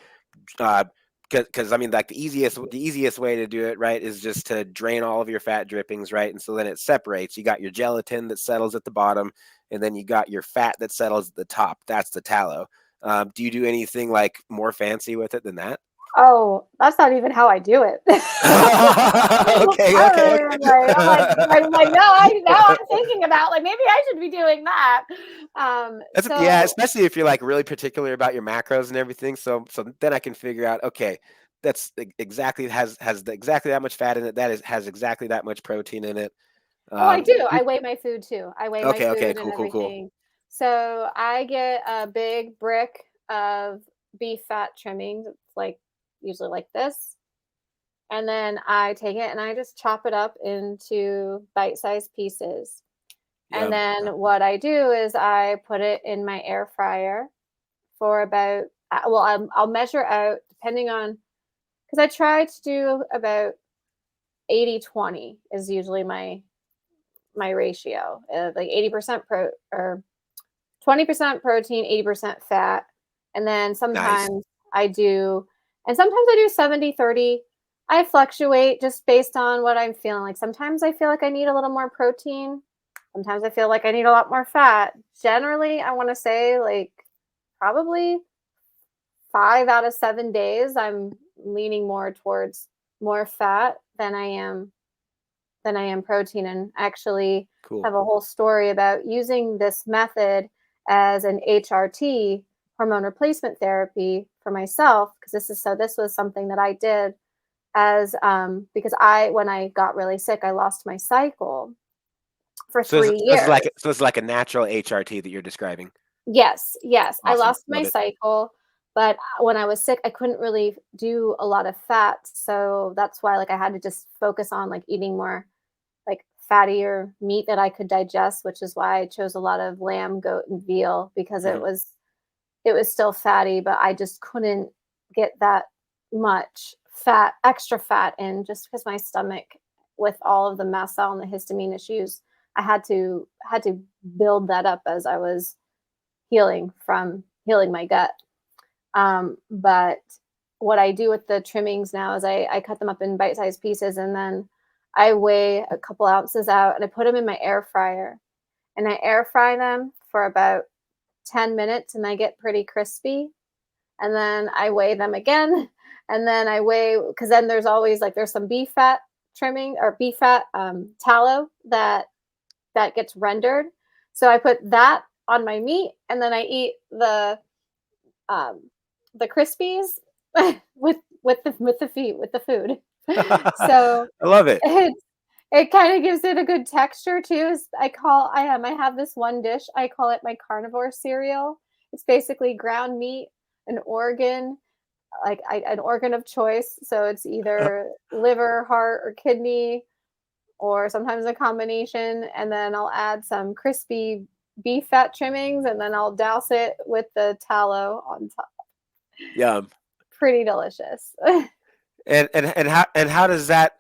because I mean, like the easiest way to do it, right, is just to drain all of your fat drippings, right, and so then it separates. You got your gelatin that settles at the bottom, and then you got your fat that settles at the top. That's the tallow. Do you do anything like more fancy with it than that? Oh, that's not even how I do it. Okay. I'm like, now I'm thinking about like maybe I should be doing that. Yeah, especially if you're like really particular about your macros and everything. So then I can figure out, okay, that's exactly has exactly that much fat in it. Has exactly that much protein in it. I do. I weigh my food too. I weigh my food Okay, and cool. everything. So I get a big brick of beef fat trimmings. It's like usually like this. And then I take it and I just chop it up into bite-sized pieces. And then what I do is I put it in my air fryer for about, I'll measure out depending on, because I try to do about 80-20 is usually my ratio, like 80% or 20% protein, 80% fat. And then sometimes I do 70-30. I fluctuate just based on what I'm feeling. Like sometimes I feel like I need a little more protein. Sometimes I feel like I need a lot more fat. Generally, I want to say like probably 5 out of 7 days, I'm leaning more towards more fat than I am protein. And actually have a whole story about using this method as an HRT, hormone replacement therapy, for myself, because this was something that I did as because when I got really sick, I lost my cycle for 3 years. So it's like a natural HRT that you're describing. Yes. Awesome. I lost my cycle, but when I was sick, I couldn't really do a lot of fat, so that's why like I had to just focus on like eating more like fattier meat that I could digest, which is why I chose a lot of lamb, goat, and veal, because it was still fatty, but I just couldn't get that much fat, extra fat in, just because my stomach, with all of the mast cell and the histamine issues, I had to build that up as I was healing my gut. But what I do with the trimmings now is I cut them up in bite-sized pieces, and then I weigh a couple ounces out and I put them in my air fryer, and I air fry them for about 10 minutes and they get pretty crispy. And then I weigh them again, and then I weigh, because then there's always like there's some beef fat trimming or beef fat tallow that gets rendered. So I put that on my meat, and then I eat the crispies with the food. So I love it. It kind of gives it a good texture too. I have this one dish, I call it my carnivore cereal. It's basically ground meat, an organ, like an organ of choice. So it's either liver, heart, or kidney, or sometimes a combination. And then I'll add some crispy beef fat trimmings, and then I'll douse it with the tallow on top. Yum. Pretty delicious. And how does that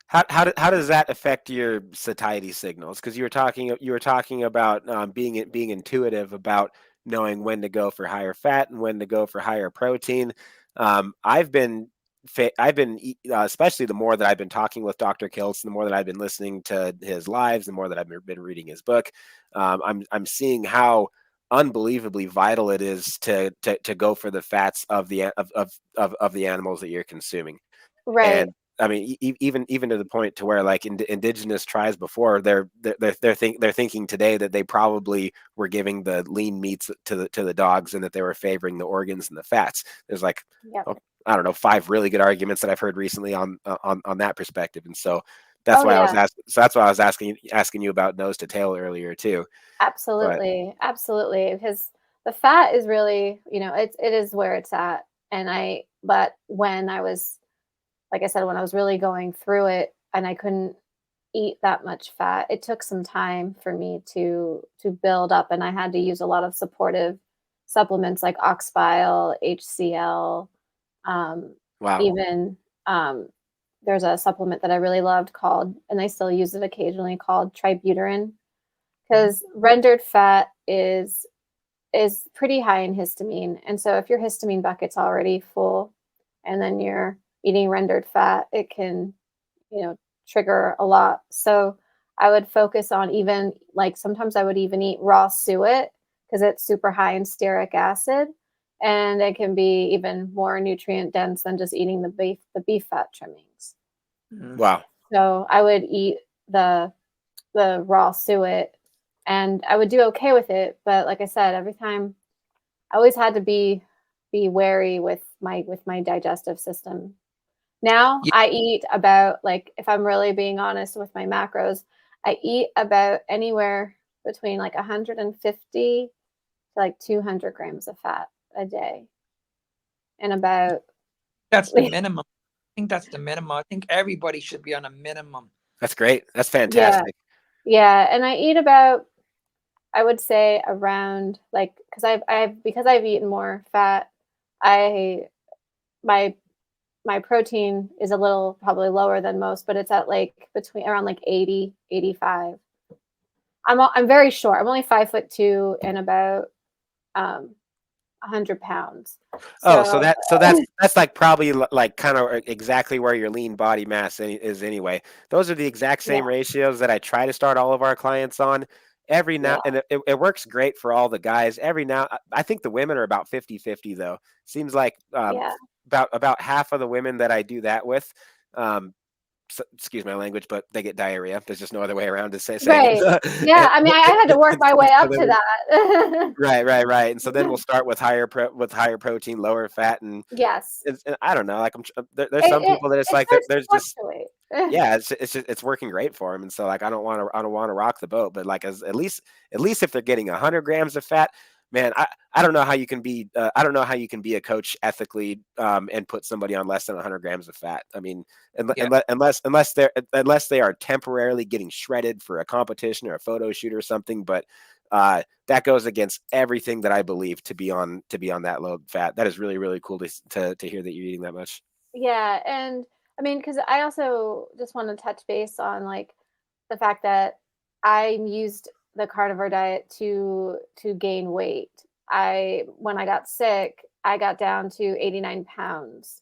how does that affect your satiety signals? Because you were talking about being intuitive about knowing when to go for higher fat and when to go for higher protein. I've been especially the more that I've been talking with Dr. Kiltz, the more that I've been listening to his lives, the more that I've been reading his book. I'm seeing how unbelievably vital it is to go for the fats of the animals that you're consuming. Right. And I mean, even to the point to where like indigenous tribes before they're thinking today that they probably were giving the lean meats to the dogs, and that they were favoring the organs and the fats. There's like, Yep. I don't know, 5 really good arguments that I've heard recently on that perspective. And so that's Oh, why I was yeah. asking. So that's why I was asking you about nose to tail earlier too. But Absolutely. Absolutely. Because the fat is really, it is where it's at. But when I was, like I said, when I was really going through it and I couldn't eat that much fat, it took some time for me to build up, and I had to use a lot of supportive supplements like ox bile, HCl, um, wow, even there's a supplement that I really loved called, and I still use it occasionally, called tributyrin, because rendered fat is pretty high in histamine. And so if your histamine bucket's already full and then you're eating rendered fat, it can, trigger a lot. So I would focus on, even like sometimes I would even eat raw suet because it's super high in stearic acid, and it can be even more nutrient dense than just eating the beef fat trimmings. wow. So I would eat the raw suet, and I would do okay with it. But like I said, every time I always had to be wary with my digestive system. Now Yeah, I eat about, like, if I'm really being honest with my macros, I eat about anywhere between like 150 to like 200 grams of fat a day. And about, that's the minimum. I think that's the minimum. I think everybody should be on a minimum. That's great. That's yeah, fantastic. yeah. And I eat about, I would say around, like, because I've eaten more fat, I my protein is a little probably lower than most, but it's at like between around like 80, 85. I'm very short. I'm only 5'2" and about 100 pounds. Oh, So that's like probably like kind of exactly where your lean body mass is anyway. Those are the exact yeah, same ratios that I try to start all of our clients on. Every now yeah, and it works great for all the guys. Every now I think the women are about 50-50 though. Seems like yeah. about half of the women that I do that with, excuse my language, but they get diarrhea. There's just no other way around to saying Right. it. Yeah. I mean, I had to work my way So up to then that. right. And so then we'll start with higher protein, lower fat, and Yes. I don't know. Like there's It, some it, people that it's it like starts to there's just fluctuate. yeah, it's working great for them, and so like I don't want to rock the boat, but like at least if they're getting 100 grams of fat, man, I don't know how you can be I don't know how you can be a coach ethically and put somebody on less than 100 grams of fat. I mean, Yeah, unless they are temporarily getting shredded for a competition or a photo shoot or something, but that goes against everything that I believe to be on that low fat. That is really really cool to hear that you're eating that much. Yeah. And I mean, because I also just want to touch base on like the fact that I used the carnivore diet to gain weight. When I got sick, I got down to 89 pounds,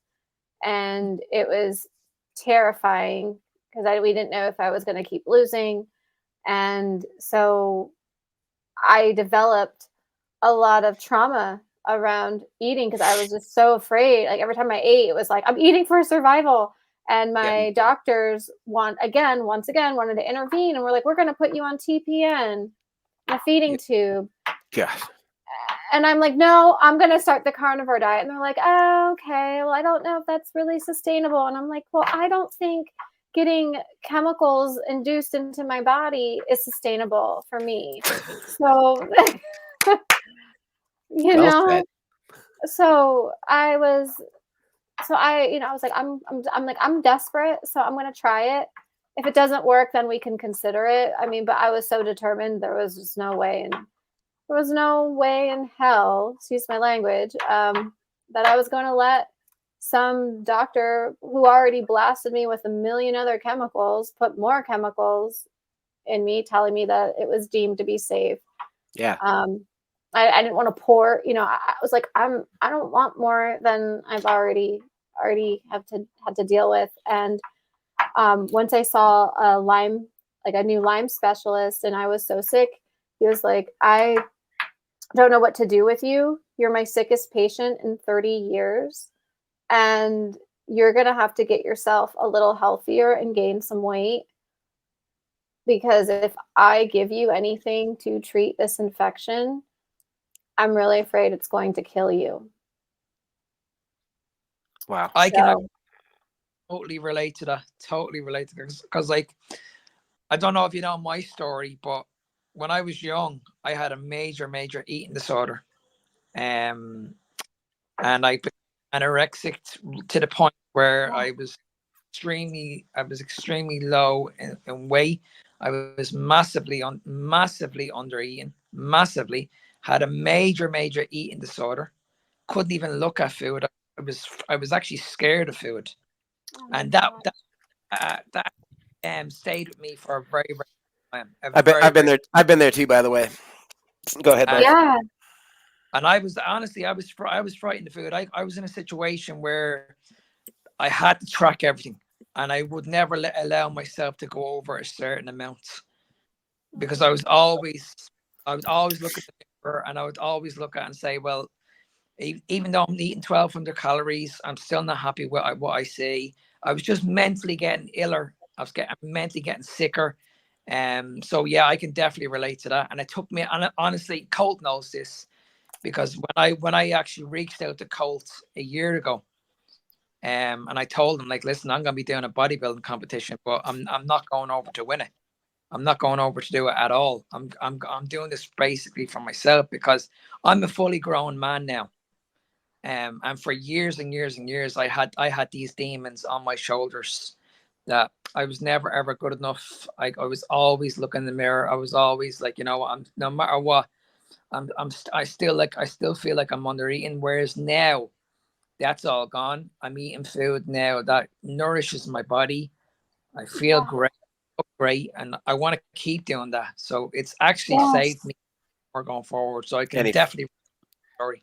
and it was terrifying because we didn't know if I was going to keep losing. And so I developed a lot of trauma around eating because I was just so afraid. Like every time I ate, it was like, I'm eating for survival. And yeah, my doctors once again wanted to intervene, and we're like, we're going to put you on TPN, a Yeah. feeding tube. Gosh. And I'm like, no, I'm going to start the carnivore diet. And they're like, oh, okay, well, I don't know if that's really sustainable. And I'm like, well, I don't think getting chemicals induced into my body is sustainable for me. So You Well know, said. so I was, I was like, I'm desperate, so I'm gonna try it. If it doesn't work, then we can consider it. I mean, but I was so determined, there was just no way, and there was no way in hell, excuse my language, that I was going to let some doctor who already blasted me with a million other chemicals put more chemicals in me, telling me that it was deemed to be safe. Yeah. I didn't want to pour, I was like, I don't want more than I've already had to deal with. And once I saw a new Lyme specialist, and I was so sick, he was like, I don't know what to do with you. You're my sickest patient in 30 years. And you're going to have to get yourself a little healthier and gain some weight. Because if I give you anything to treat this infection, I'm really afraid it's going to kill you. Wow. I can So, totally relate to that. Totally relate to that. Because, like, I don't know if you know my story, but when I was young, I had a major, major eating disorder. And I became anorexic to the point where I was extremely low in weight. I was massively under eating, massively, had a major, major eating disorder. Couldn't even look at food. I was actually scared of food. oh my And God. that stayed with me for a very, very long time. I've been there. I've been there too, by the way. Go ahead, Mark. Yeah. And I was honestly, I was frightened of food. I was in a situation where I had to track everything, and I would never allow myself to go over a certain amount, because I would always look at the mirror, and I would always look at it and say, well, even though I'm eating 1,200 calories, I'm still not happy with what I see. I was just mentally getting iller. I was mentally getting sicker. So yeah, I can definitely relate to that. And it took me, and honestly, Colt knows this, because when I actually reached out to Colt a year ago, and I told him, like, listen, I'm going to be doing a bodybuilding competition, but I'm not going over to win it. I'm not going over to do it at all. I'm doing this basically for myself, because I'm a fully grown man now. And for years and years and years, I had these demons on my shoulders that I was never ever good enough. I was always looking in the mirror. I was always like, I'm, no matter what, I still feel like I'm under eating. Whereas now, that's all gone. I'm eating food now that nourishes my body. I feel great, and I want to keep doing that. So it's actually Yes. saved me more going forward. So I can And he definitely. Sorry.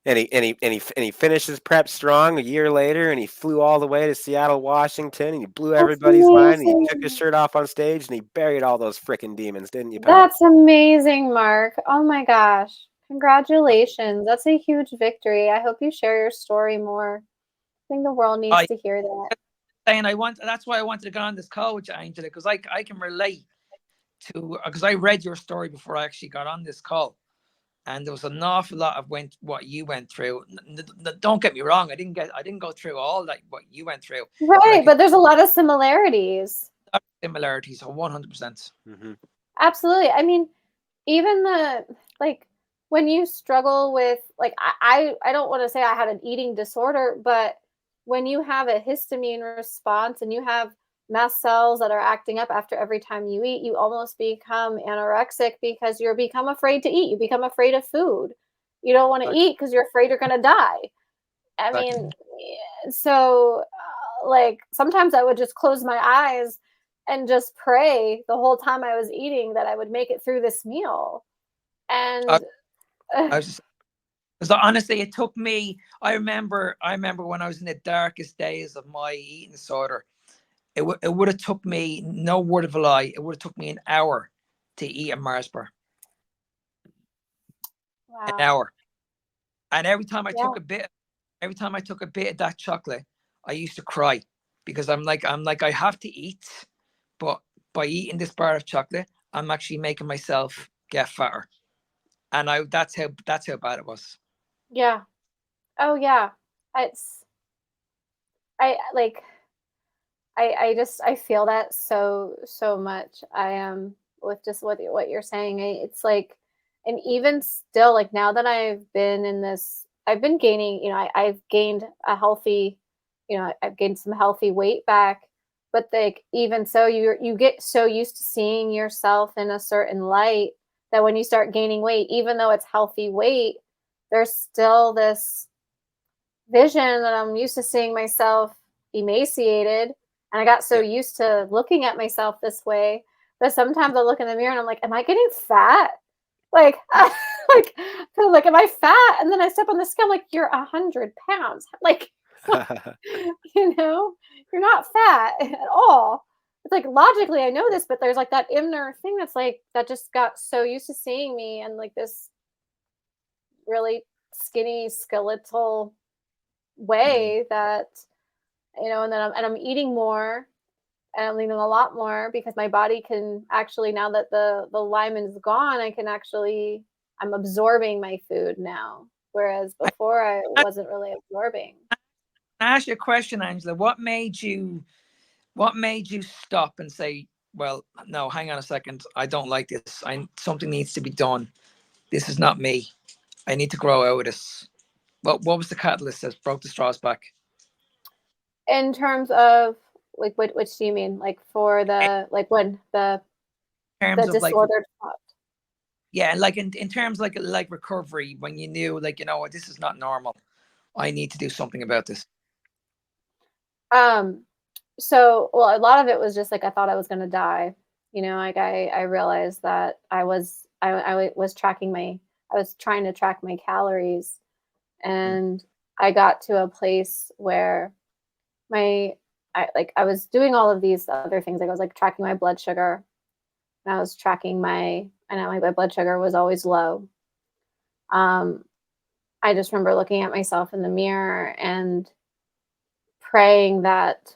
and he finished his prep strong a year later, and he flew all the way to Seattle, Washington, and he blew That's everybody's mind. And he took his amazing. shirt off on stage, and he buried all those frickin' demons, didn't you, pal? That's amazing, Mark. Oh my gosh. Congratulations. That's a huge victory. I hope you share your story more. I think the world needs I to hear that. and that's why I wanted to get on this call with you, Angela, because I can relate to, because I read your story before I actually got on this call. And there was an awful lot of what you went through. Don't get me wrong, I didn't go through all like what you went through, but I Right, could but there's a lot of similarities. see similarities, 100%. Mm-hmm. Absolutely. I mean, even like when you struggle with, like, I don't want to say I had an eating disorder, but when you have a histamine response and you have mast cells that are acting up after every time you eat, you almost become anorexic because you become afraid to eat. You become afraid of food. You don't want to eat because you're afraid you're going to die. I mean, so like sometimes I would just close my eyes and just pray the whole time I was eating that I would make it through this meal. I, And I was just, because honestly, it took me. I remember when I was in the darkest days of my eating disorder. It would have took me, no word of a lie, it would have took me an hour to eat a Mars bar. An wow. hour. And every time I Yeah. took a bit of that chocolate, I used to cry, because I'm like, I have to eat, but by eating this bar of chocolate, I'm actually making myself get fatter. And that's how bad it was. Yeah. Oh yeah. It's I like I feel that so much. I am with just what you're saying. It's like And even still, like now that I've been in this, I've been gaining, I've gained a healthy, I've gained some healthy weight back. But like even so, you get so used to seeing yourself in a certain light that when you start gaining weight, even though it's healthy weight, there's still this vision that I'm used to seeing myself emaciated. And I got so used to looking at myself this way that sometimes I look in the mirror and I'm like, am I getting fat? Like, like, am I fat? And then I step on the scale, like, you're 100 pounds. Like, you're not fat at all. It's like logically I know this, but there's like that inner thing that's like that just got so used to seeing me and like this really skinny skeletal way that and then I'm eating more and I'm eating a lot more because my body can actually, now that the Lyme is gone, I'm absorbing my food now, whereas before I wasn't really absorbing. I ask you a question, Angela. What made you stop and say, well, no, hang on a second, I don't like this, something needs to be done, this is not me, I need to grow out of this? What was the catalyst that broke the straws back? In terms of like which do you mean? Like for the like when the disordered thought? Yeah, like in terms like recovery, when you knew like this is not normal, I need to do something about this. So well, a lot of it was just like I thought I was gonna die. Like I realized that I was trying to track my calories, and I got to a place where I was doing all of these other things. Like I was like tracking my blood sugar, and I was tracking my blood sugar was always low. I just remember looking at myself in the mirror and praying that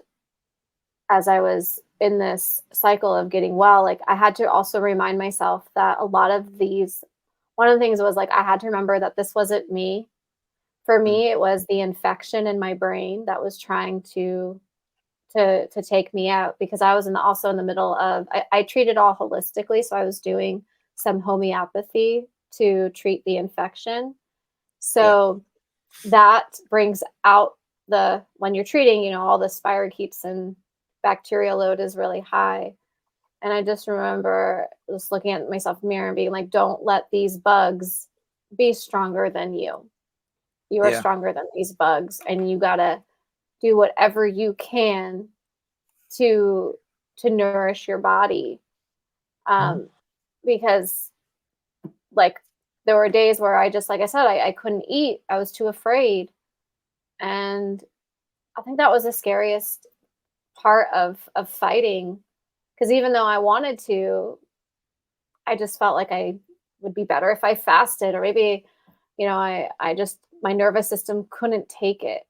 as I was in this cycle of getting well, like I had to also remind myself that one of the things was like I had to remember that this wasn't me. For me, it was the infection in my brain that was trying to take me out, because I was also in the middle of I treated all holistically, so I was doing some homeopathy to treat the infection. So that brings out when you're treating, all the spirochetes and bacterial load is really high. And I just remember just looking at myself in the mirror and being like, don't let these bugs be stronger than you. You are stronger than these bugs, and you gotta do whatever you can to nourish your body. Because like there were days where I just, like I said, I couldn't eat. I was too afraid. And I think that was the scariest part of fighting, because even though I wanted to, I just felt like I would be better if I fasted, or maybe, I just, my nervous system couldn't take it.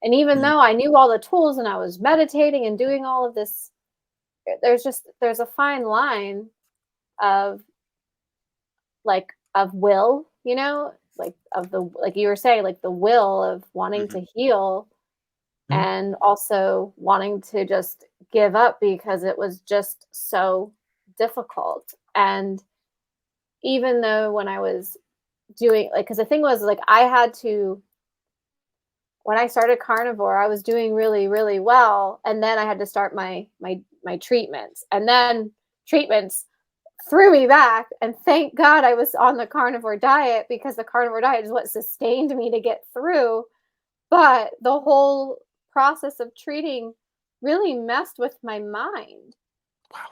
And even though I knew all the tools and I was meditating and doing all of this, there's a fine line of will, like you were saying, like the will of wanting to heal, and also wanting to just give up because it was just so difficult. And even though when I was doing, like, because the thing was, like, when I started carnivore, I was doing really, really well. And then I had to start my treatments, and then treatments threw me back. And thank God I was on the carnivore diet, because the carnivore diet is what sustained me to get through. But the whole process of treating really messed with my mind.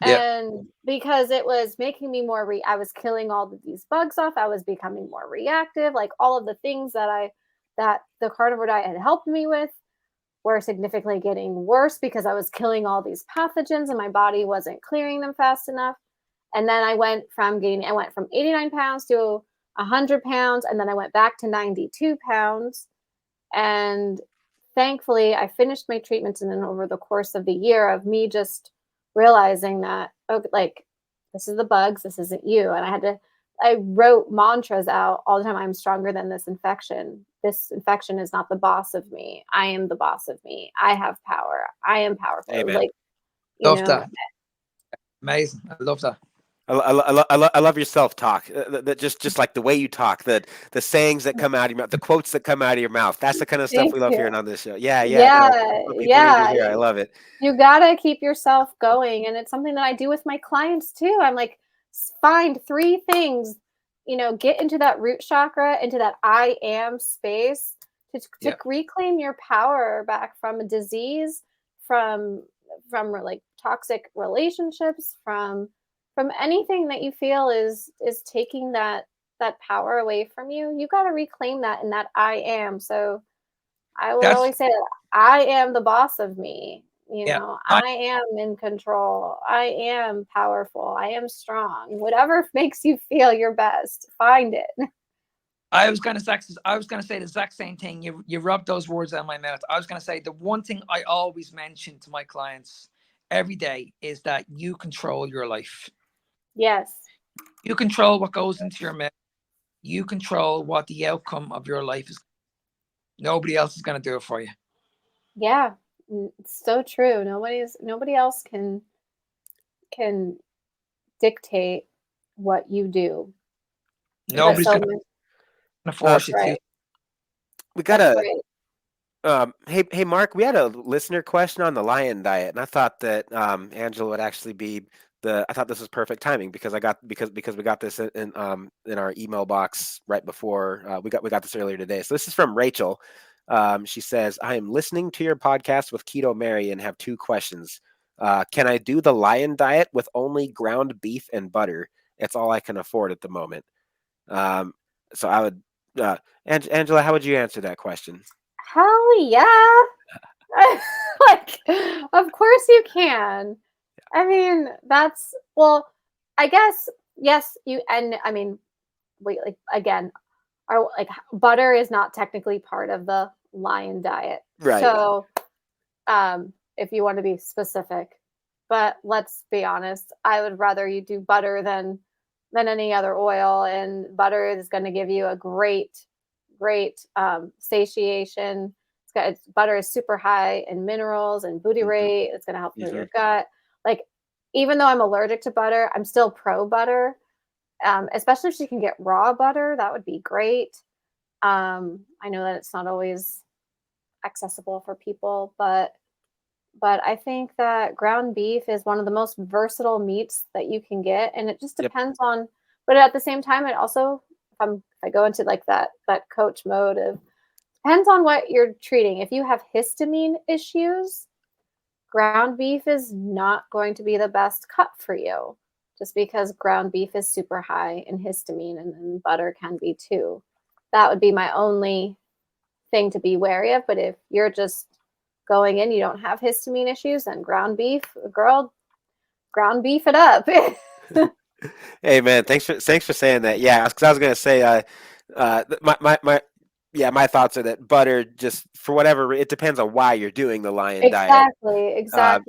And because it was making me more I was killing all of these bugs off, I was becoming more reactive. Like all of the things that the carnivore diet had helped me with were significantly getting worse, because I was killing all these pathogens and my body wasn't clearing them fast enough. And then I went from 89 pounds to 100 pounds, and then I went back to 92 pounds. And thankfully, I finished my treatments, and then over the course of the year of me just realizing that, this is the bugs, this isn't you. And I wrote mantras out all the time. I'm stronger than this infection. This infection is not the boss of me. I am the boss of me. I have power. I am powerful. Amen. Like, Love that. Amazing. I love that. I love your self-talk. That just like the way you talk, the sayings that come out of your mouth, the quotes that come out of your mouth. That's the kind of stuff Thank we love hearing you. on this show. Yeah, yeah. No, Yeah, that's what people need to yeah. hear. I love it. You gotta keep yourself going, and it's something that I do with my clients too. I'm like, find 3 things, get into that root chakra, into that I am space to Yep. reclaim your power back from a disease, from like toxic relationships, from anything that you feel is taking that power away from you. You got to reclaim that in that I am. So I would That's always say that I am the boss of me. yeah. I am in control. I am powerful. I am strong. Whatever makes you feel your best, find it. I was gonna say the exact same thing. You rubbed those words out of my mouth. I was gonna say the one thing I always mention to my clients every day is that you control your life. Yes. You control what goes into your mouth. You control what the outcome of your life is. Nobody else is gonna do it for you. Yeah. It's so true. Nobody else can dictate what you do. That's Nobody's so gonna Uh, force you to. right. we got That's a right. hey Mark, we had a listener question on the lion diet, and I thought that Angela would actually be I thought this was perfect timing because we got this in our email box right before we got this earlier today. So this is from Rachel. She says, I am listening to your podcast with Keto Mary and have 2 questions. Can I do the lion diet with only ground beef and butter? It's all I can afford at the moment. So I would Angela, how would you answer that question? Hell yeah. Like, of course you can. I mean, well, I guess, yes, and I mean, wait, like, again, butter is not technically part of the lion diet. Right. So, if you want to be specific, but let's be honest, I would rather you do butter than any other oil, and butter is going to give you a great satiation. Butter is super high in minerals and butyrate. It's going to help through your gut. Like, even though I'm allergic to butter, I'm still pro butter. Especially if you can get raw butter, that would be great. I know that it's not always accessible for people, but I think that ground beef is one of the most versatile meats that you can get, and it just Yep. depends on. But at the same time, it also, if I go into like that coach mode of, depends on what you're treating. If you have histamine issues, ground beef is not going to be the best cut for you, just because ground beef is super high in histamine, and butter can be too. That would be my only thing to be wary of. But if you're just going in, you don't have histamine issues, then ground beef, girl, ground beef it up. Hey man, thanks for saying that. Yeah, because I was gonna say, my thoughts are that butter, just for whatever, it depends on why you're doing the lion diet. Exactly. So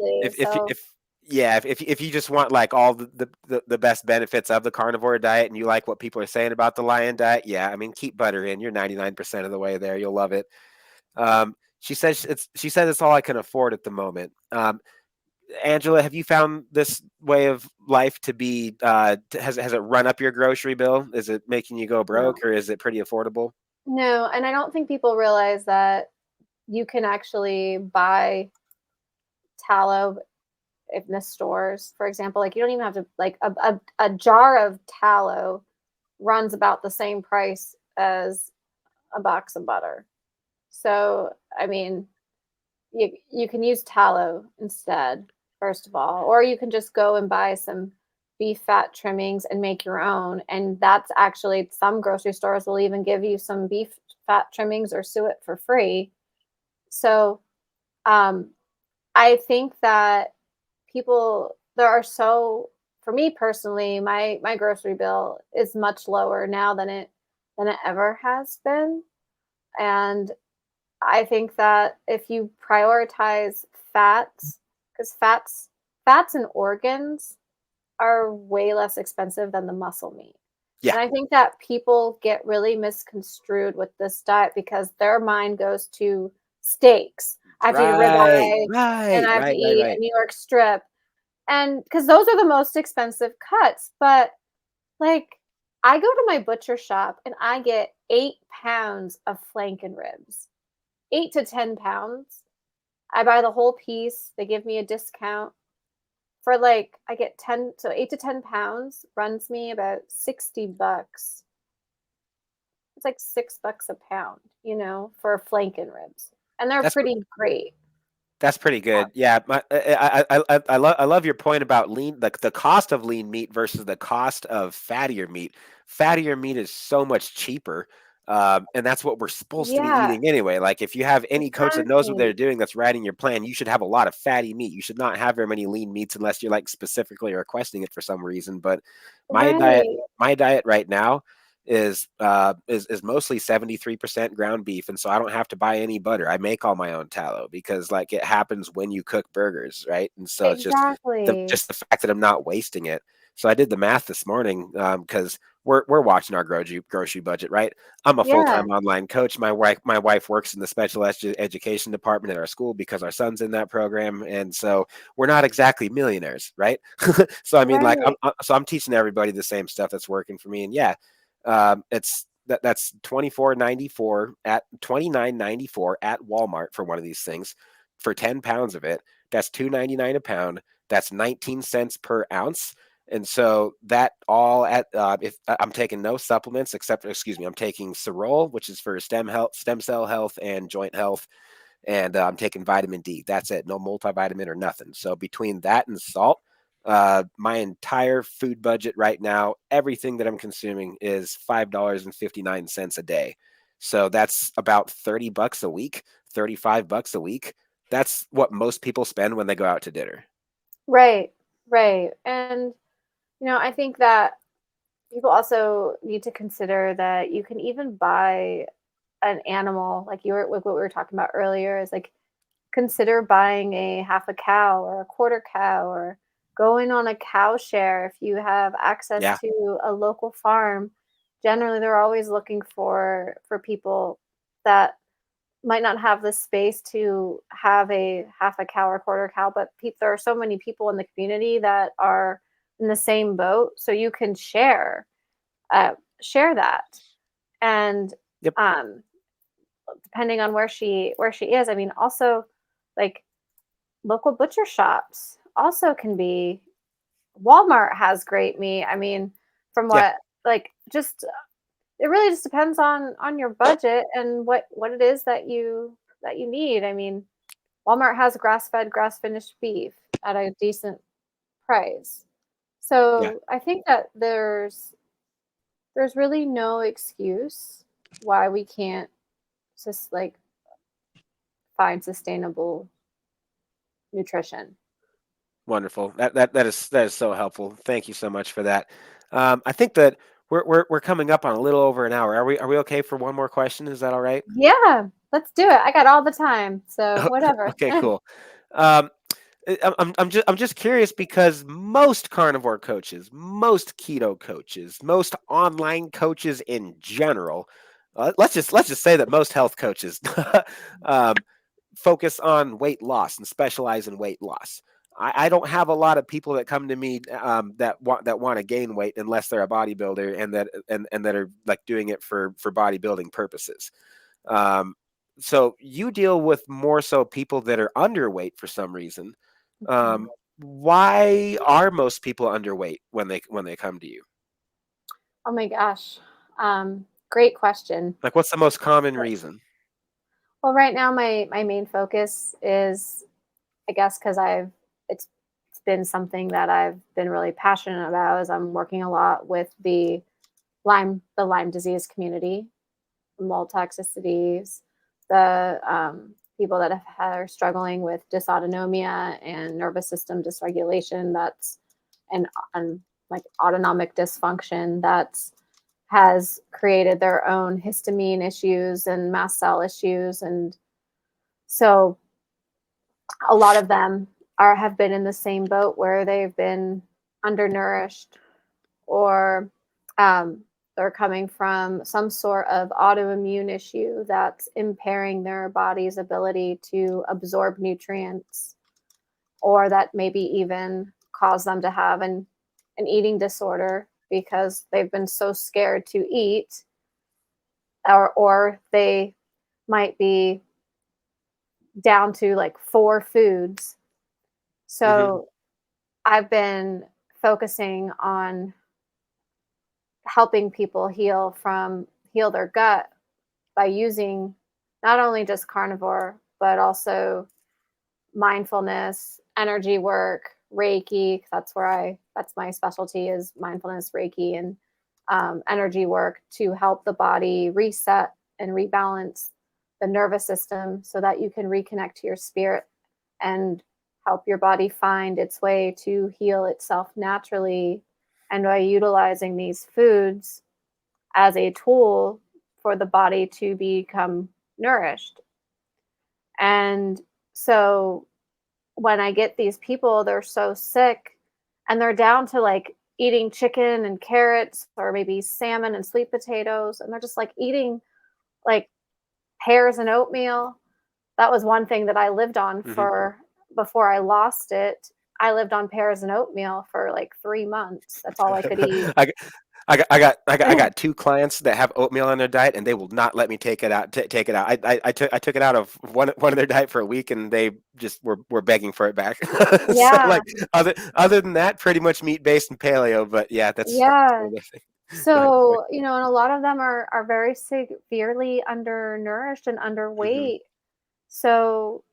If you just want like all the best benefits of the carnivore diet, and you like what people are saying about the lion diet, yeah, I mean, keep butter in. You're 99% of the way there. You'll love it. She says it's all I can afford at the moment. Angela, have you found this way of life to be has it run up your grocery bill? Is it making you go broke, or is it pretty affordable? no, and I don't think people realize that you can actually buy tallow in the stores. For example, like, you don't even have to, like, a jar of tallow runs about the same price as a box of butter. So, I mean, you can use tallow instead, first of all, or you can just go and buy some beef fat trimmings and make your own. And that's actually, some grocery stores will even give you some beef fat trimmings or suet for free. So, I think that for me personally, my grocery bill is much lower now than it ever has been. And I think that if you prioritize fats, because fats and organs are way less expensive than the muscle meat. Yeah. And I think that people get really misconstrued with this diet because their mind goes to steaks. I have to eat a ribeye, and I have to eat a New York strip. And because those are the most expensive cuts, but like I go to my butcher shop and I get 8 pounds of flank and ribs, 8 to 10 pounds. I buy the whole piece. They give me a discount for like I get 10, so 8 to 10 pounds runs me about $60. It's like $6 a pound, for flank and ribs, and they're That's pretty great. That's pretty good. Yeah, I love your point about lean, the cost of lean meat versus the cost of fattier meat. Fattier meat is so much cheaper, and that's what we're supposed to be Yeah, eating anyway. Like if you have any coach that knows what they're exactly. doing, that's writing your plan, you should have a lot of fatty meat. You should not have very many lean meats unless you're like specifically requesting it for some reason. But my diet, Right. my diet right now is mostly 73% ground beef, and so I don't have to buy any butter. I make all my own tallow because like it happens when you cook burgers, right? And so it's Exactly. just the fact that I'm not wasting it. So I did the math this morning because we're watching our grocery budget, right? I'm a Yeah, full-time online coach. My wife works in the special education department at our school because our son's in that program, and so we're not exactly millionaires, right? So I mean, like, right. I'm teaching everybody the same stuff that's working for me, and yeah, that's $29.94 at Walmart for one of these things for 10 pounds of it. That's $2.99 a pound. That's 19 cents per ounce. And so that all at if I'm taking no supplements except, excuse me, I'm taking Cerol, which is for stem cell health and joint health, and I'm taking vitamin D. That's it. No multivitamin or nothing. So between that and salt, my entire food budget right now, everything that I'm consuming is $5.59 a day. So that's about $30 a week, $35 a week. That's what most people spend when they go out to dinner. Right, right. And, I think that people also need to consider that you can even buy an animal, like what we were talking about earlier, is like consider buying a half a cow or a quarter cow or going on a cow share if you have access Yeah, to a local farm. Generally, they're always looking for people that might not have the space to have a half a cow or quarter cow, but there are so many people in the community that are in the same boat, so you can share that. And yep, um, depending on where she is, I mean, also like local butcher shops also can be. Walmart has great meat. I mean, from yeah, what like just it really just depends on your budget and what it is that you need. I mean, Walmart has grass-fed, grass-finished beef at a decent price. yeah. So I think that there's really no excuse why we can't just like find sustainable nutrition. Wonderful. That is so helpful. Thank you so much for that. I think that we're coming up on a little over an hour. Are we okay for one more question? Is that all right? Yeah, let's do it. I got all the time, so whatever. Okay, cool. Um, I'm just curious because most carnivore coaches, most keto coaches, most online coaches in general, let's just say that most health coaches um, focus on weight loss and specialize in weight loss. I don't have a lot of people that come to me that want to gain weight unless they're a bodybuilder and that are like doing it for bodybuilding purposes. Um, so you deal with more so people that are underweight for some reason. Mhm. Why are most people underweight when they come to you? Oh my gosh. Great question. Like, what's the most common reason? Well, right now my main focus is, I guess, because it's been something that I've been really passionate about. Is I'm working a lot with the Lyme disease community, mold toxicities, the people that are struggling with dysautonomia and nervous system dysregulation. That's and like autonomic dysfunction that's has created their own histamine issues and mast cell issues. And so a lot of them have been in the same boat where they've been undernourished, or they're coming from some sort of autoimmune issue that's impairing their body's ability to absorb nutrients, or that maybe even cause them to have an eating disorder because they've been so scared to eat, or they might be down to like 4 foods. So I've been focusing on helping people heal their gut by using not only just carnivore, but also mindfulness, energy work, Reiki. That's my specialty is mindfulness, Reiki, and energy work to help the body reset and rebalance the nervous system so that you can reconnect to your spirit and help your body find its way to heal itself naturally. And by utilizing these foods as a tool for the body to become nourished. And so when I get these people, they're so sick and they're down to like eating chicken and carrots or maybe salmon and sweet potatoes. And they're just like eating like pears and oatmeal. That was one thing that I lived on for before I lost it. I lived on pears and oatmeal for like 3 months. That's all I could eat. I got 2 clients that have oatmeal on their diet, and they will not let me take it out. Take it out. I took it out of one of their diet for a week, and they just were begging for it back. Yeah. So like other than that, pretty much meat based and paleo. But yeah, that's yeah. So and a lot of them are very severely undernourished and underweight. So,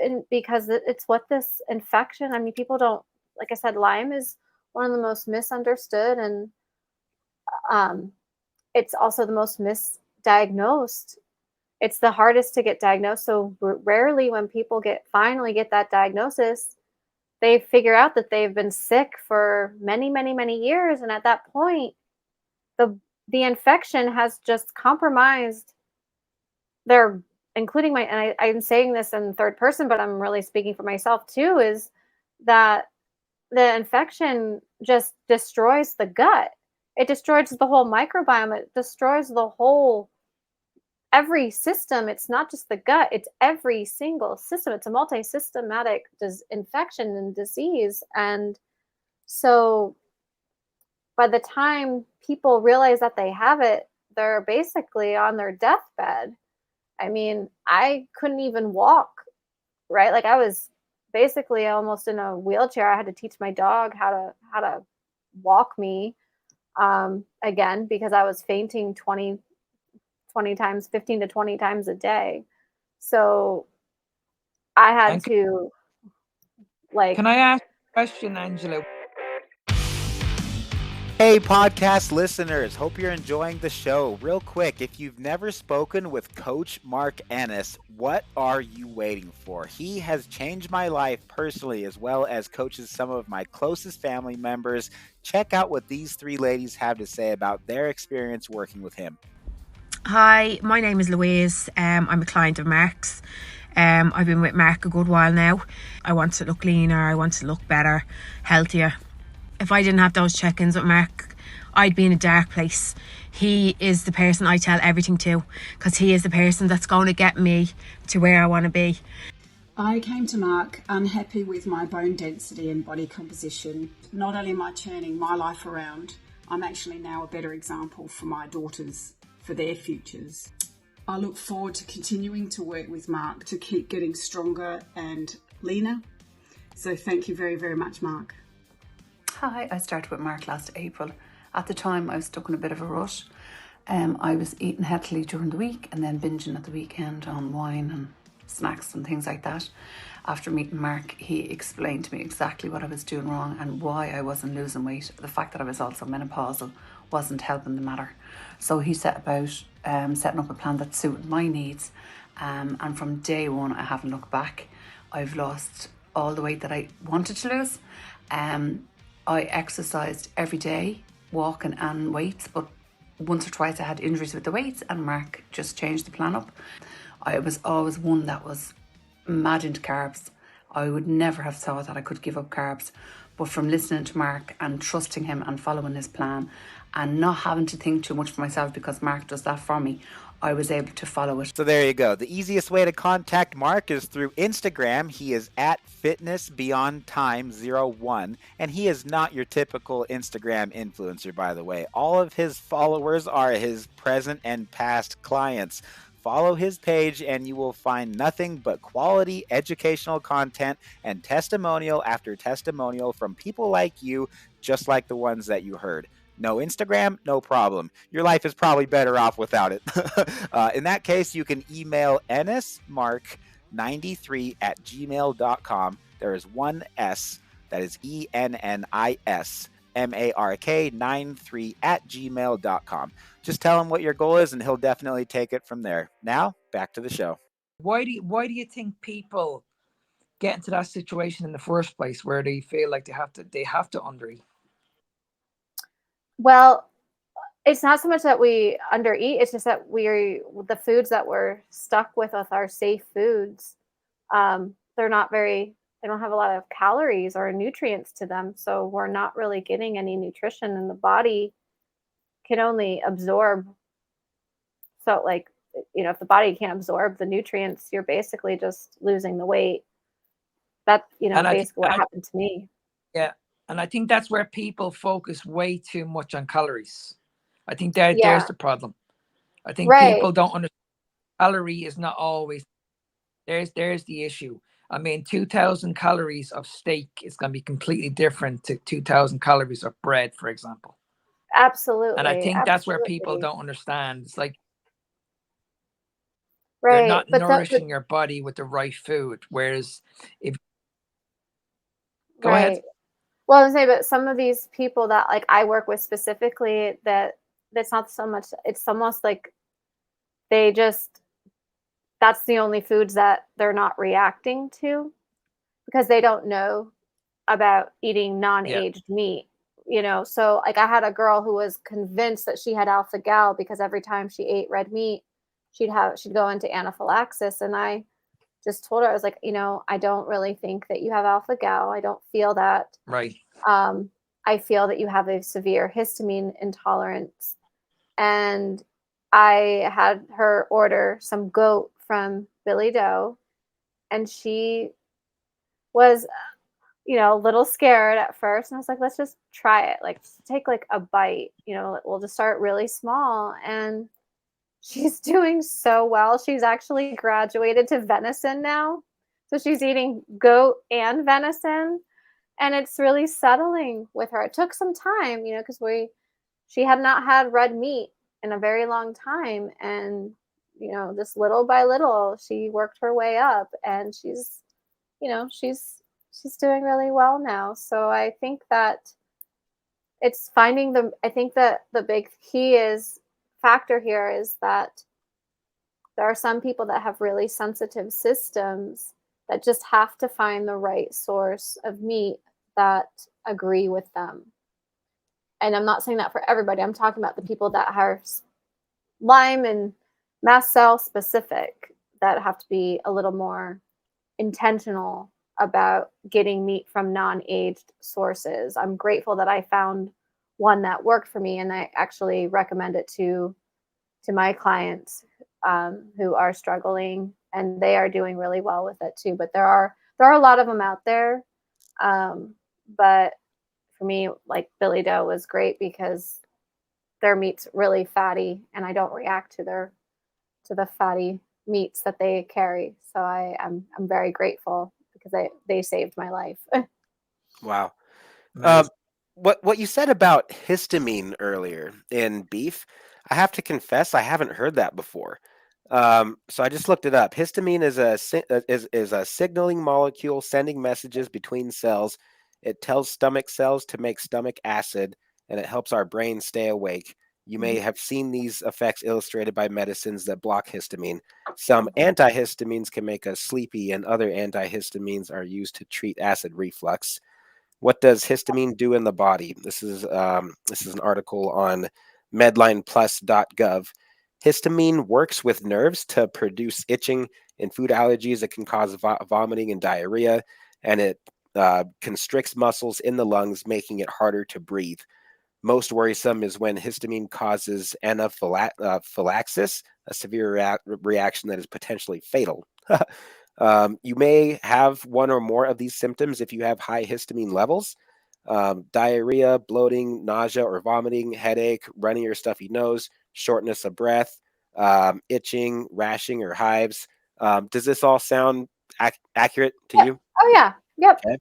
and because it's what this infection. I mean, people don't, like I said, Lyme is one of the most misunderstood, and it's also the most misdiagnosed. It's the hardest to get diagnosed. So rarely when people finally get that diagnosis, they figure out that they've been sick for many, many, many years. And at that point, the infection has just compromised their, including and I'm saying this in third person, but I'm really speaking for myself too, is that the infection just destroys the gut. It destroys the whole microbiome. It destroys every system. It's not just the gut, it's every single system. It's a multi-systematic infection and disease. And so by the time people realize that they have it, they're basically on their deathbed. I mean, I couldn't even walk, right? Like I was basically almost in a wheelchair. I had to teach my dog how to walk me again, because I was fainting 20 times, 15 to 20 times a day. So I had to like. Can I ask a question, Angela? Hey, podcast listeners, hope you're enjoying the show. Real quick, if you've never spoken with Coach Mark Ennis, what are you waiting for? He has changed my life personally, as well as coaches some of my closest family members. Check out what these 3 ladies have to say about their experience working with him. Hi, my name is Louise. I'm a client of Mark's. I've been with Mark a good while now. I want to look leaner, I want to look better, healthier. If I didn't have those check-ins with Mark, I'd be in a dark place. He is the person I tell everything to, because he is the person that's going to get me to where I want to be. I came to Mark unhappy with my bone density and body composition. Not only am I turning my life around, I'm actually now a better example for my daughters, for their futures. I look forward to continuing to work with Mark to keep getting stronger and leaner. So thank you very, very much, Mark. Hi, I started with Mark last April. At the time, I was stuck in a bit of a rut. I was eating healthily during the week and then binging at the weekend on wine and snacks and things like that. After meeting Mark, he explained to me exactly what I was doing wrong and why I wasn't losing weight. The fact that I was also menopausal wasn't helping the matter. So he set about setting up a plan that suited my needs. And from day one, I haven't looked back. I've lost all the weight that I wanted to lose. I exercised every day, walking and weights, but once or twice I had injuries with the weights and Mark just changed the plan up. I was always one that was mad into carbs. I would never have thought that I could give up carbs, But from listening to Mark and trusting him and following his plan and not having to think too much for myself because Mark does that for me, I was able to follow it. So there you go. The easiest way to contact Mark is through Instagram. He is at fitnessbeyondtime01, and he is not your typical Instagram influencer, by the way. All of his followers are his present and past clients. Follow his page and you will find nothing but quality educational content and testimonial after testimonial from people like you, just like the ones that you heard. No Instagram, no problem. Your life is probably better off without it. In that case, you can email ennismark93@gmail.com. There is one S, that is ENNISMARK93@gmail.com. Just tell him what your goal is and he'll definitely take it from there. Now, back to the show. Why do you think people get into that situation in the first place where they feel like they have to undereat? Well, it's not so much that we undereat, it's just that the foods that we're stuck with our safe foods, they don't have a lot of calories or nutrients to them. So we're not really getting any nutrition, and the body can only absorb. So like, if the body can't absorb the nutrients, you're basically just losing the weight. That's, basically what happened to me. Yeah. And I think that's where people focus way too much on calories. I think there's the problem. I think people don't understand calorie is not always, there's the issue. I mean, 2,000 calories of steak is going to be completely different to 2,000 calories of bread, for example. Absolutely. And I think that's where people don't understand. It's like, right, you're not nourishing your body with the right food. Whereas if, go ahead. Well, I was saying, but some of these people that like I work with specifically, that's not so much, it's almost like that's the only foods that they're not reacting to because they don't know about eating non-aged meat, So like I had a girl who was convinced that she had alpha-gal because every time she ate red meat, she'd go into anaphylaxis. And I just told her, I was like, I don't really think that you have alpha-gal. I don't feel that. Right. I feel that you have a severe histamine intolerance. And I had her order some goat from Billy Doe, and she was, a little scared at first. And I was like, let's just try it. Like, just take like a bite, we'll just start really small. And she's doing so well. She's actually graduated to venison now. So she's eating goat and venison. And it's really settling with her. It took some time, because she had not had red meat in a very long time. And, just little by little, she worked her way up, and she's doing really well now. So I think that it's I think that the big factor here is that there are some people that have really sensitive systems that just have to find the right source of meat that agree with them. And I'm not saying that for everybody. I'm talking about the people that are Lyme and mast cell specific, that have to be a little more intentional about getting meat from non-aged sources. I'm grateful that I found one that worked for me, and I actually recommend it to my clients who are struggling, and they are doing really well with it too. But there are a lot of them out there. But for me, like Billy Doe was great because their meat's really fatty, and I don't react to the fatty meats that they carry. So I'm very grateful because they saved my life. Wow. Nice. What you said about histamine earlier in beef, I have to confess I haven't heard that before. So I just looked it up. Histamine is a signaling molecule sending messages between cells. It tells stomach cells to make stomach acid, and it helps our brain stay awake. You may have seen these effects illustrated by medicines that block histamine. Some antihistamines can make us sleepy, and other antihistamines are used to treat acid reflux. What does histamine do in the body? This is an article on medlineplus.gov. Histamine works with nerves to produce itching. In food allergies, it can cause vomiting and diarrhea, and it constricts muscles in the lungs, making it harder to breathe. Most worrisome is when histamine causes anaphylaxis, a severe reaction that is potentially fatal. You may have one or more of these symptoms if you have high histamine levels. Diarrhea, bloating, nausea or vomiting, headache, runny or stuffy nose, shortness of breath, itching, rashing or hives. Does this all sound accurate to you? Oh yeah. Yep. Okay.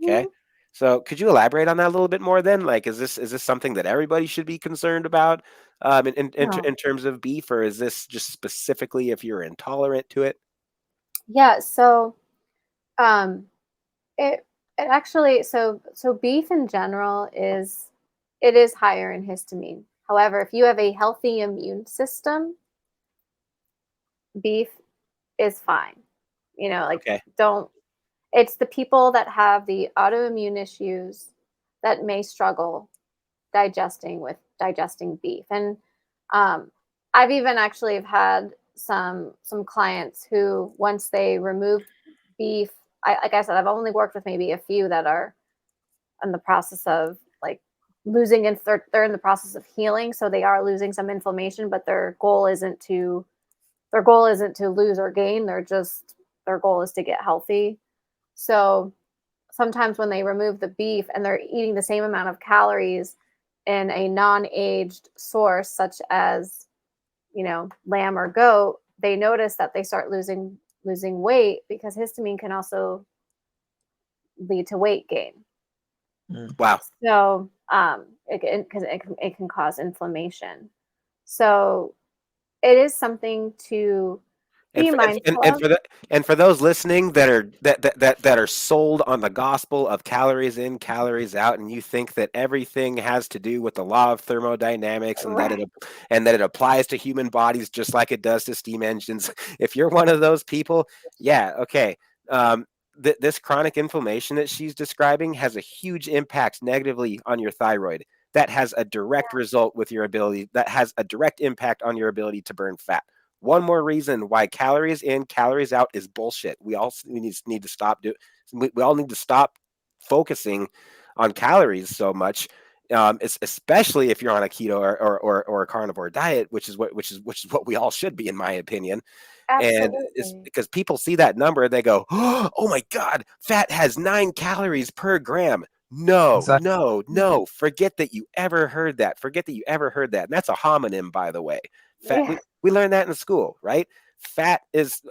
Okay. So could you elaborate on that a little bit more then? Like, is this something that everybody should be concerned about in terms of beef, or is this just specifically if you're intolerant to it? Yeah. So, it actually, so beef in general is higher in histamine. However, if you have a healthy immune system, beef is fine. Like, Okay. it's the people that have the autoimmune issues that may struggle digesting beef. And I've even actually have had some clients who, once they removed beef, like I said, I've only worked with maybe a few that are in the process of like losing, and they're in the process of healing, so they are losing some inflammation, but their goal isn't to lose or gain. Their goal is to get healthy. So sometimes when they remove the beef and they're eating the same amount of calories in a non-aged source, such as, lamb or goat, they notice that they start losing weight, because histamine can also lead to weight gain. Wow. So it can cause inflammation. So it is something to be mindful of. And for those listening that are sold on the gospel of calories in, calories out, and you think that everything has to do with the law of thermodynamics and that it applies to human bodies just like it does to steam engines, if you're one of those people, yeah, okay. This chronic inflammation that she's describing has a huge impact negatively on your thyroid. That has a direct result with your ability. That has a direct impact on your ability to burn fat. One more reason why calories in, calories out is bullshit. We need to stop we all need to stop focusing on calories so much. It's especially if you're on a keto or a carnivore diet, which is what we all should be, in my opinion. And it's Absolutely. because people see that number and they go, "Oh my God, fat has 9 calories per gram." No, Exactly. no. Forget that you ever heard that. And that's a homonym, by the way. Fat. Yeah. We learned that in school, right? Fat is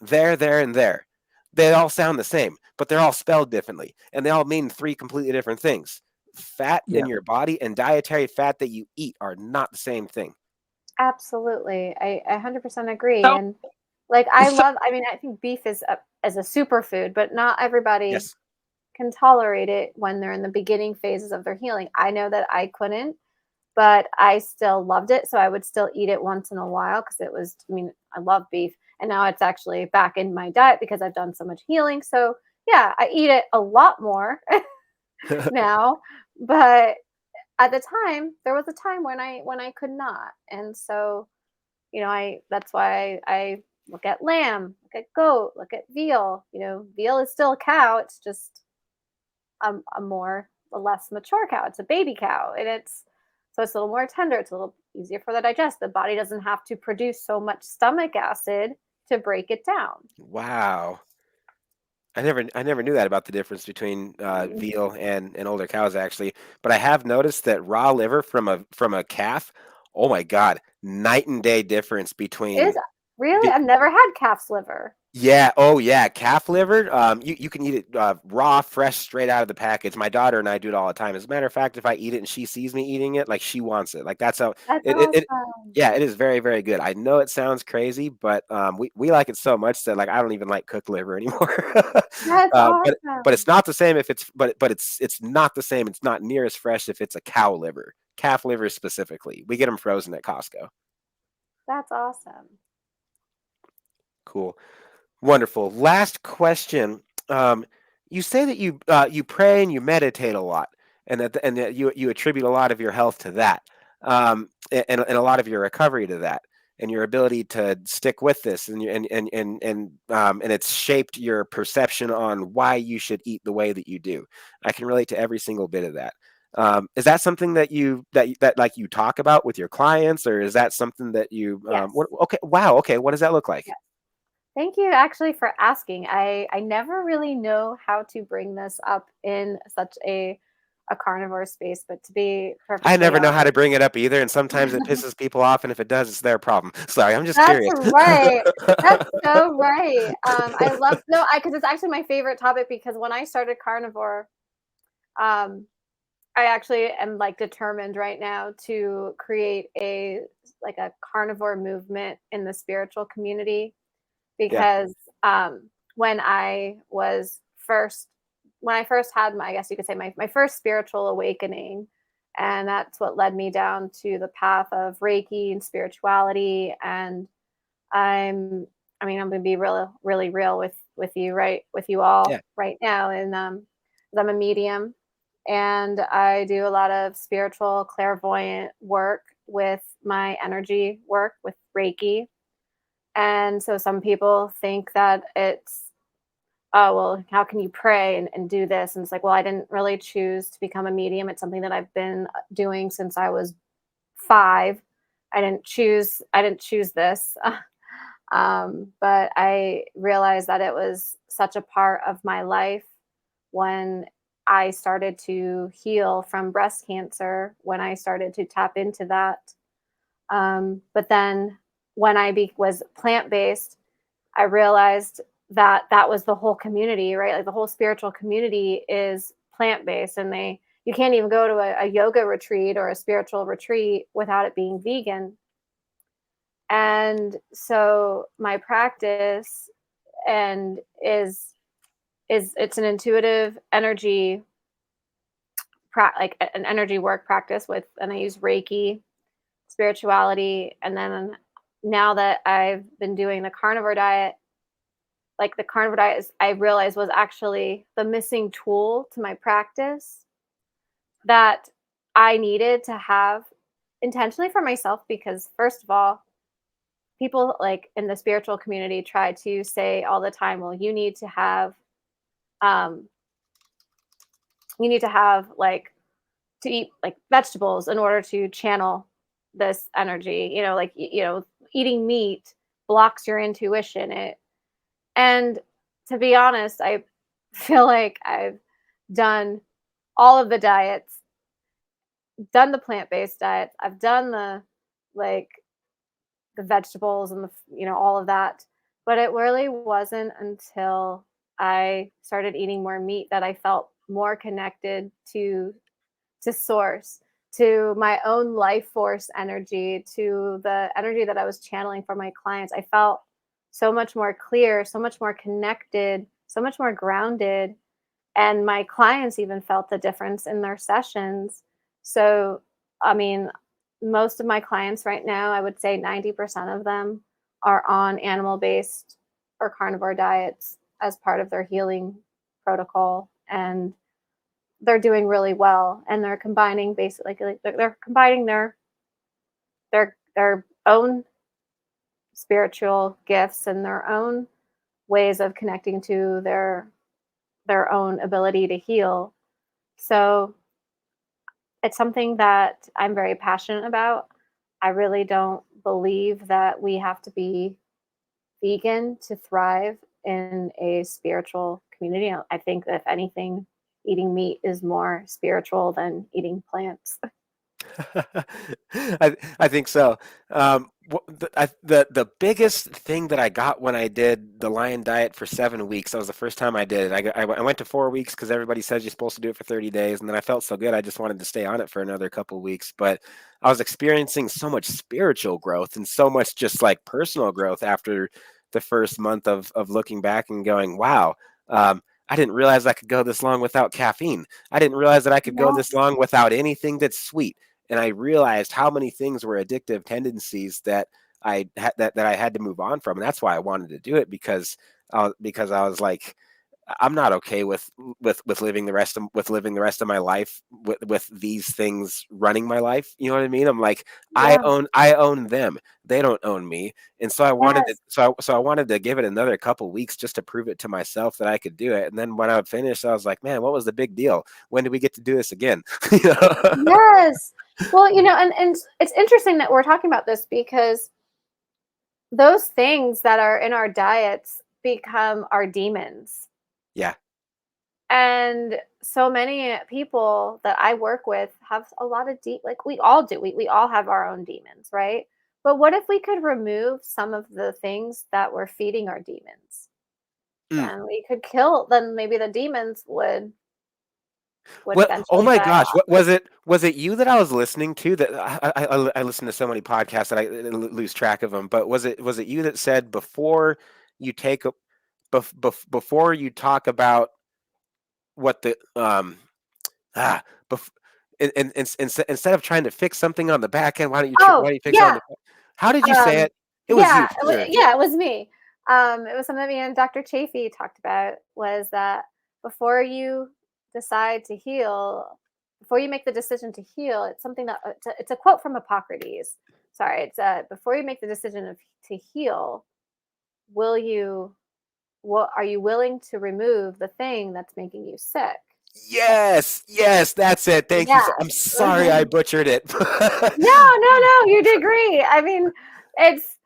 there, and there. They all sound the same, but they're all spelled differently, and they all mean 3 completely different things. Fat in your body and dietary fat that you eat are not the same thing. Absolutely. I 100% agree. So- And like, I think beef is a superfood, but not everybody Yes. can tolerate it when they're in the beginning phases of their healing. I know that I couldn't, but I still loved it. So I would still eat it once in a while, because I love beef. And now it's actually back in my diet because I've done so much healing. So yeah, I eat it a lot more now. But at the time, there was a time when I could not. And so, that's why I look at lamb, look at goat, look at veal. Veal is still a cow. It's just a less mature cow. It's a baby cow, and it's a little more tender. It's a little easier for the digest. The body doesn't have to produce so much stomach acid to break it down. Wow. I never knew that about the difference between veal and older cows, actually. But I have noticed that raw liver from a calf, oh my God, night and day difference between. Is really? I've never had calf's liver. Yeah. Oh, yeah. Calf liver. You can eat it raw, fresh, straight out of the package. My daughter and I do it all the time. As a matter of fact, if I eat it and she sees me eating it, like, she wants it. Like, that's how That's it. awesome. Yeah, it is very, very good. I know it sounds crazy, but we like it so much that, like, I don't even like cooked liver anymore. That's But awesome. it's not the same if it's it's not the same. It's not near as fresh if it's a cow liver, calf liver specifically. We get them frozen at Costco. That's awesome. Cool. Wonderful. Last question. You say that you pray and you meditate a lot, and that you attribute a lot of your health to that, and a lot of your recovery to that. and your ability to stick with this, and it's shaped your perception on why you should eat the way that you do. I can relate to every single bit of that. Is that something that you like you talk about with your clients, or is that something that you Yes. okay, wow, okay, what does that look like? Yes. Thank you actually for asking. I never really know how to bring this up in such a carnivore space, but to be perfectly I never know how to honest, bring it up either, and sometimes it pisses people off, and if it does, it's their problem. Sorry, I'm just that's curious. right. That's so right. I love no, I because it's actually my favorite topic because when I started carnivore, um, I actually am like determined right now to create a carnivore movement in the spiritual community Yeah, because when I was first when I first had my, I guess you could say my first spiritual awakening, and that's what led me down to the path of Reiki and spirituality. And I mean, I'm gonna be really real with you, right, with you all yeah, right now. And 'cause I'm a medium, and I do a lot of spiritual clairvoyant work with my energy work with Reiki. And so some people think that it's, oh, well, how can you pray and do this? And it's like, well, I didn't really choose to become a medium. It's something that I've been doing since I was 5. I didn't choose this. But I realized that it was such a part of my life when I started to heal from breast cancer, when I started to tap into that. But then when was plant based, I realized that that was the whole community, right? Like the whole spiritual community is plant based, and you can't even go to a yoga retreat or a spiritual retreat without it being vegan. And so my practice and is it's an intuitive energy like an energy work practice with, and I use Reiki, spirituality, and then now that I've been doing the carnivore diet, like the carnivore diet I realized was actually the missing tool to my practice that I needed to have intentionally for myself because first of all, people like in the spiritual community try to say all the time, well, um you need to have like to eat like vegetables in order to channel this energy, like eating meat blocks your intuition. And to be honest, I feel like I've done all of the diets, done the plant-based diets, I've done like the vegetables and all of that, but it really wasn't until I started eating more meat that I felt more connected to source, to my own life force energy, to the energy that I was channeling for my clients. I felt so much more clear, so much more connected, so much more grounded. And my clients even felt the difference in their sessions. So, I mean, most of my clients right now, I would say 90% of them are on animal based or carnivore diets as part of their healing protocol. And they're doing really well, and they're combining basically like they're combining their own spiritual gifts and their own ways of connecting to their own ability to heal. So it's something that I'm very passionate about. I really don't believe that we have to be vegan to thrive in a spiritual community. I think that if anything, eating meat is more spiritual than eating plants. I think so. The biggest thing that I got when I did the lion diet for 7 weeks, that was the first time I did it. I went to 4 weeks because everybody says you're supposed to do it for 30 days, and then I felt so good I just wanted to stay on it for another couple weeks. But I was experiencing so much spiritual growth and so much just like personal growth after the first month of looking back and going, wow. I didn't realize I could go this long without caffeine. I didn't realize that I could go Yeah. this long without anything that's sweet. And I realized how many things were addictive tendencies that that I had to move on from, and that's why I wanted to do it because I was like, I'm not okay with living the rest of my life with these things running my life. You know what I mean? I'm like, Yeah. I own them. They don't own me. And so I wanted Yes. I wanted to give it another couple weeks just to prove it to myself that I could do it. And then when I finished, I was like, man, what was the big deal? When do we get to do this again? You know? Yes. Well, and it's interesting that we're talking about this because those things that are in our diets become our demons. Yeah. And so many people that I work with have a lot of like we all do. We all have our own demons, right? But what if we could remove some of the things that were feeding our demons? Mm. Then we could then maybe the demons would What? Oh eventually my die gosh! off. What was it? Was it you that I was listening to? That I listen to so many podcasts that I lose track of them. But was it you that said before you take a before you talk about what the ah bef- instead of trying to fix something on the back end, why Oh, don't you fix it on yeah. the how did you say it? It was you, sure. Yeah, it was me. It was something me and Dr. Chafee talked about was that before you decide to heal, before you make the decision to heal, it's something that it's a quote from Hippocrates. Sorry, it's before you make the decision to heal, will you what are you willing to remove the thing that's making you sick? Yes, that's it. Thank you. Yeah. I'm sorry I butchered it. No, you did great. I mean, it's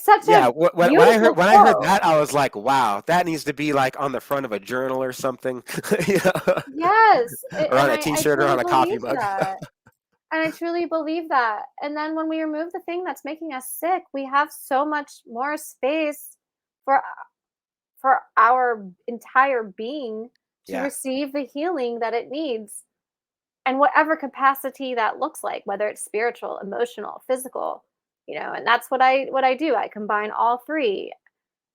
such Yeah, a beautiful when I heard quote. that, I was like, "Wow, that needs to be like on the front of a journal or something, you know? Yes, Or on and a I T-shirt or truly on a coffee believe mug." that. And I truly believe that. And then when we remove the thing that's making us sick, we have so much more space for our entire being to Yeah, receive the healing that it needs and whatever capacity that looks like, whether it's spiritual, emotional, physical, and that's what I do. I combine all three.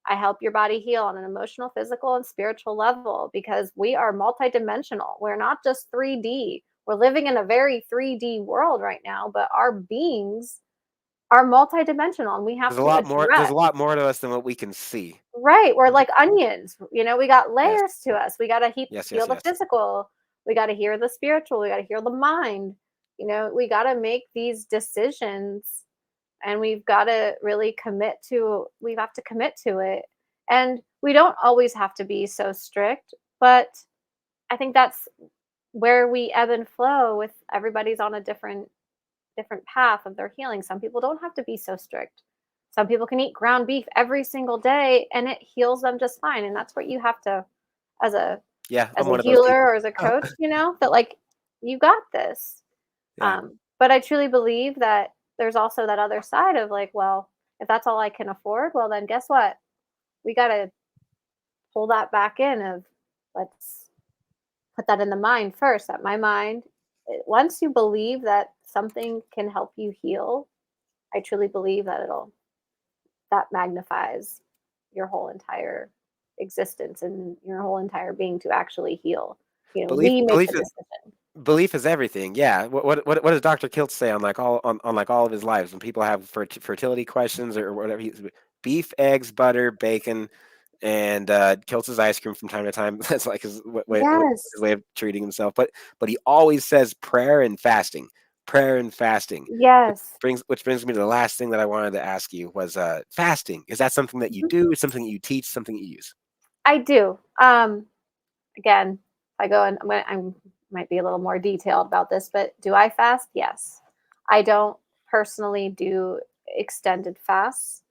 I help your body heal on an emotional, physical, and spiritual level because we are multidimensional. We're not just 3D. We're living in a very 3D world right now, but our beings are multidimensional and we have to there's address. a lot more to us than what we can see. Right, we're like onions. We got Yes, layers to us. We got to heal the yes. physical. We got to heal the spiritual. We got to heal the mind. We got to make these decisions and we've got to really we have to commit to it. And we don't always have to be so strict, but I think that's where we ebb and flow with everybody's on a different path of their healing. Some people don't have to be so strict. Some people can eat ground beef every single day and it heals them just fine. And that's what you have to as a Yeah, as I'm a one of those healer people. or as a coach, that like you got this. Yeah, But I truly believe that there's also that other side of like, well, if that's all I can afford, well then guess what? We got to pull that back in of let's put that in the mind first. That my mind, once you believe that something can help you heal, I truly believe that that magnifies your whole entire existence and your whole entire being to actually heal. belief We make belief the decision. belief is everything. Yeah. What does Dr. Kilt say on like all of his lives when people have fertility questions or whatever? Beef, eggs, butter, bacon, and Kilts his ice cream from time to time. That's like his Yes. way of treating himself. But he always says prayer and fasting. Prayer and fasting. Yes. Which brings me to the last thing that I wanted to ask you was fasting. Is that something that you Mhm. do? Something that you teach? Something that you use? I do. Again, if I go and I might be a little more detailed about this, but do I fast? Yes. I don't personally do extended fasts,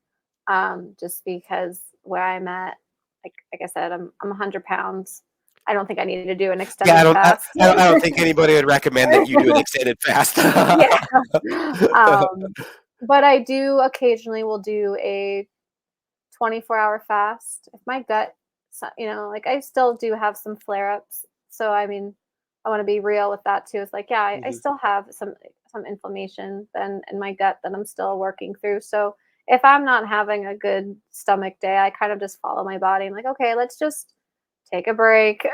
just because where I'm at, like I said, I'm 100 pounds. I don't think I need to do an Yeah, extended fast. I don't think anybody would recommend that you do an extended fast. Yeah. But I do occasionally will do a 24-hour fast. If my gut, like I still do have some flare ups. So, I mean, I want to be real with that too. It's like, yeah, I Mhm. still have some inflammation then in my gut that I'm still working through. So, if I'm not having a good stomach day, I kind of just follow my body. I'm like, okay, let's just take a break.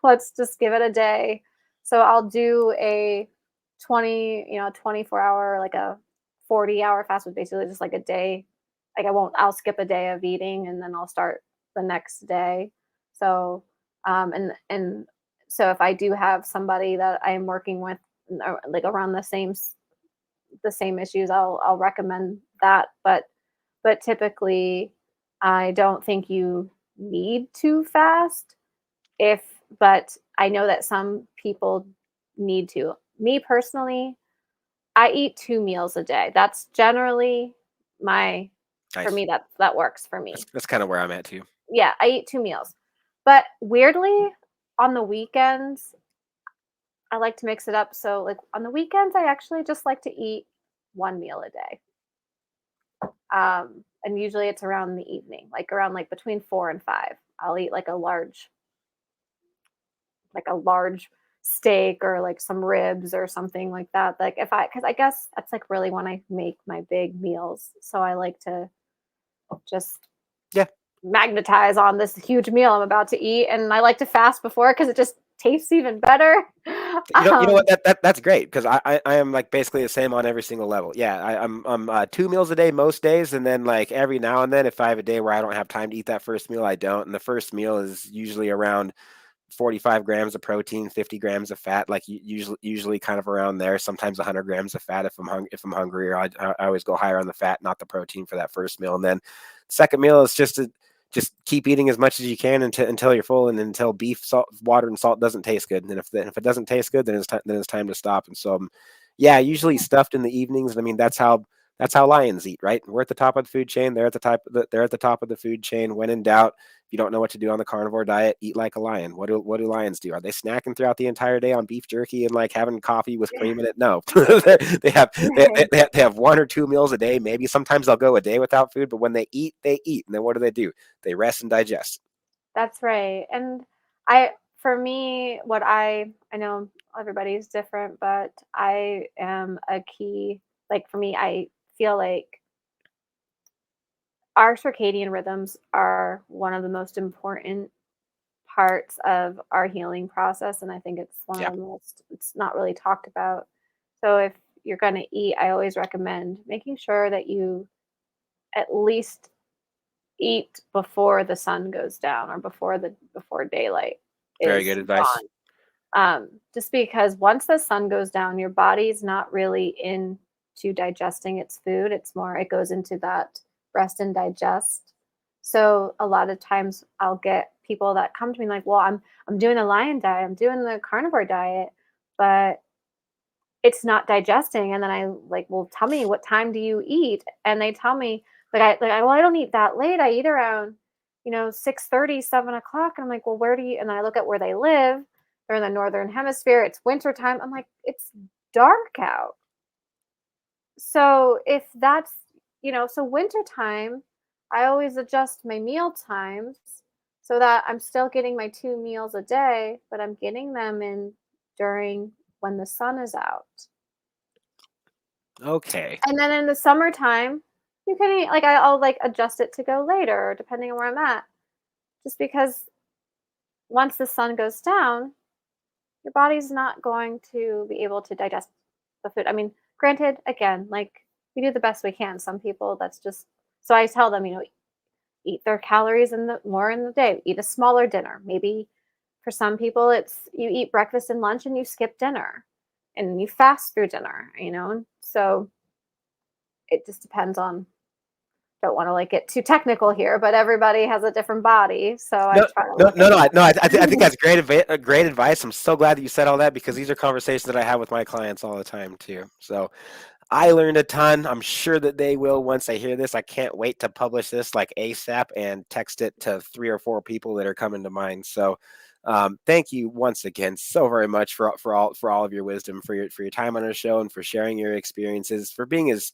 Let's just give it a day. So I'll do a 24-hour, like a 40-hour fast was basically just like a day. Like I'll skip a day of eating and then I'll start the next day. So And so if I do have somebody that I am working with, like around the same issues, I'll recommend that. But typically, I don't think you need to fast. But I know that some people need to. Me personally, I eat 2 meals a day. That's generally for Nice. me, that works for me. That's kind of where I'm at too. Yeah, I eat 2 meals. But weirdly, on the weekends, I like to mix it up. So like on the weekends, I actually just like to eat 1 meal a day. And usually it's around the evening, like around like between 4 and 5. I'll eat like a large steak or like some ribs or something like that. Like because I guess that's like really when I make my big meals. So I like to just magnetize on this huge meal I'm about to eat, and I like to fast before because it just tastes even better. You know what? That's great, because I am like basically the same on every single level. Yeah, I'm 2 meals a day most days, and then like every now and then, if I have a day where I don't have time to eat that first meal, I don't. And the first meal is usually around 45 grams of protein, 50 grams of fat, like usually kind of around there. Sometimes 100 grams of fat if I'm hungry, or I always go higher on the fat, not the protein, for that first meal. And then second meal is just keep eating as much as you can until you're full, and until beef, water, and salt doesn't taste good. And if it doesn't taste good, then it's time to stop. And so, usually stuffed in the evenings. And I mean, that's how lions eat, right? We're at the top of the food chain. They're at the top of the food chain. When in doubt, if you don't know what to do on the carnivore diet, eat like a lion. What do lions do? Are they snacking throughout the entire day on beef jerky and like having coffee with cream in it? No, they have 1 or 2 meals a day. Maybe sometimes they'll go a day without food, but when they eat, and then what do? They rest and digest. That's right. And for me, I know everybody's different, but I am a key, like for me, I feel like our circadian rhythms are one of the most important parts of our healing process. And I think it's one of the most, it's not really talked about. So if you're going to eat, I always recommend making sure that you at least eat before the sun goes down, or before daylight is Very good advice. gone. Just because once the sun goes down, your body's not really into digesting its food. It's more, it goes into that rest and digest. So a lot of times I'll get people that come to me like, well, I'm doing the lion diet, I'm doing the carnivore diet, but it's not digesting. And then I like, well, tell me, what time do you eat? And they tell me, well, I don't eat that late. I eat around, 6:30, 7 o'clock. And I'm like, well, where do you? And then I look at where they live. They're in the northern hemisphere. It's winter time. I'm like, it's dark out. So if that's, so winter time, I always adjust my meal times so that I'm still getting my 2 meals a day, but I'm getting them in during when the sun is out. Okay. And then in the summertime, you can eat, like I'll like adjust it to go later depending on where I'm at. Just because once the sun goes down, your body's not going to be able to digest the food. I mean, granted, again, like we do the best we can. Some people that's just, so I tell them, eat their calories more in the day, eat a smaller dinner. Maybe for some people it's you eat breakfast and lunch and you skip dinner and you fast through dinner, so it just depends on, don't want to like get too technical here, but everybody has a different body. So I think that's great advice. I'm so glad that you said all that, because these are conversations that I have with my clients all the time too. So I learned a ton. I'm sure that they will once they hear this. I can't wait to publish this like ASAP and text it to 3 or 4 people that are coming to mind. So thank you once again so very much for all of your wisdom, for your time on our show, and for sharing your experiences, for being as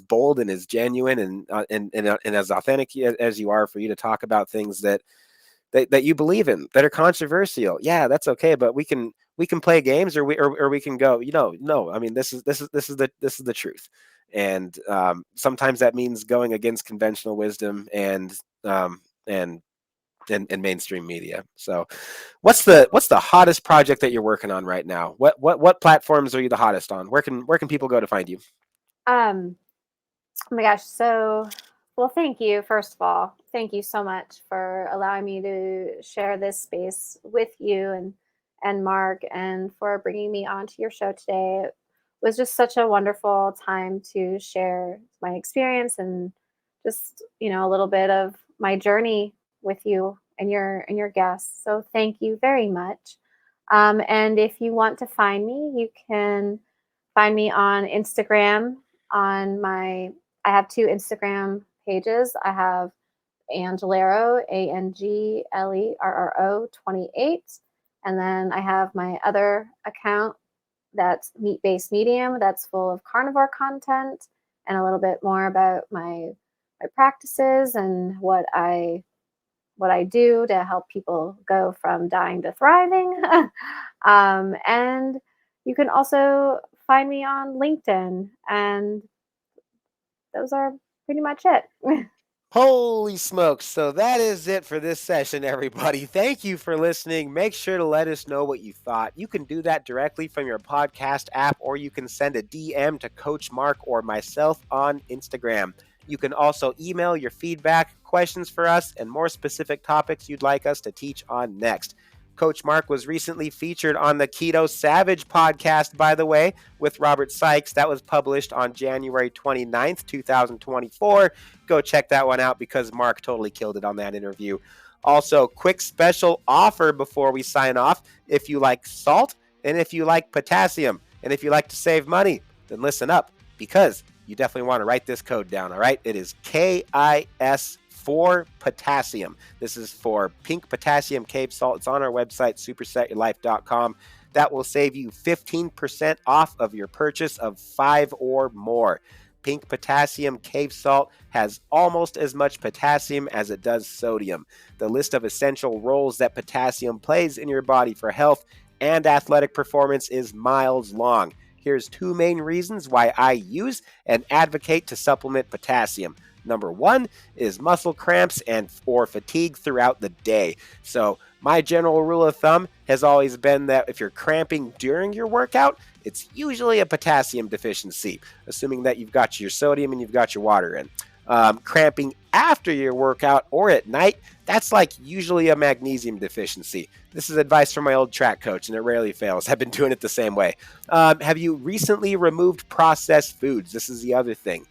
bold and as genuine and as authentic as you are, for you to talk about things that you believe in, that are controversial. Yeah, that's okay, but we can play games, or we can go, no, I mean, this is the truth. And sometimes that means going against conventional wisdom and mainstream media. So what's the hottest project that you're working on right now? What platforms are you the hottest on? Where can people go to find you? Oh my gosh. So Well, thank you. First of all, thank you so much for allowing me to share this space with you and Mark, and for bringing me onto your show today. It was just such a wonderful time to share my experience and just, a little bit of my journey with you and your guests. So thank you very much. And if you want to find me, you can find me on Instagram. I have two Instagram pages. I have Lerro, Anglerro 28, and then I have my other account that's Meat Based Medium. That's full of carnivore content and a little bit more about my practices and what I do to help people go from dying to thriving. And you can also find me on LinkedIn, and those are pretty much it. Holy smokes. So that is it for this session, everybody. Thank you for listening. Make sure to let us know what you thought. You can do that directly from your podcast app, or you can send a DM to Coach Mark or myself on Instagram. You can also email your feedback, questions for us, and more specific topics you'd like us to teach on next. Coach Mark was recently featured on the Keto Savage podcast, by the way, with Robert Sykes. That was published on January 29th, 2024. Go check that one out because Mark totally killed it on that interview. Also, quick special offer before we sign off. If you like salt and if you like potassium and if you like to save money, then listen up because you definitely want to write this code down, all right? It is KIS for potassium. This is for pink potassium cave salt. It's on our website, supersetyourlife.com. That will save you 15% off of your purchase of 5 or more. Pink potassium cave salt has almost as much potassium as it does sodium. The list of essential roles that potassium plays in your body for health and athletic performance is miles long. Here's 2 main reasons why I use and advocate to supplement potassium. Number 1 is muscle cramps or fatigue throughout the day. So my general rule of thumb has always been that if you're cramping during your workout, it's usually a potassium deficiency, assuming that you've got your sodium and you've got your water in. Cramping after your workout or at night, that's like usually a magnesium deficiency. This is advice from my old track coach, and it rarely fails. I've been doing it the same way. Have you recently removed processed foods? This is the other thing.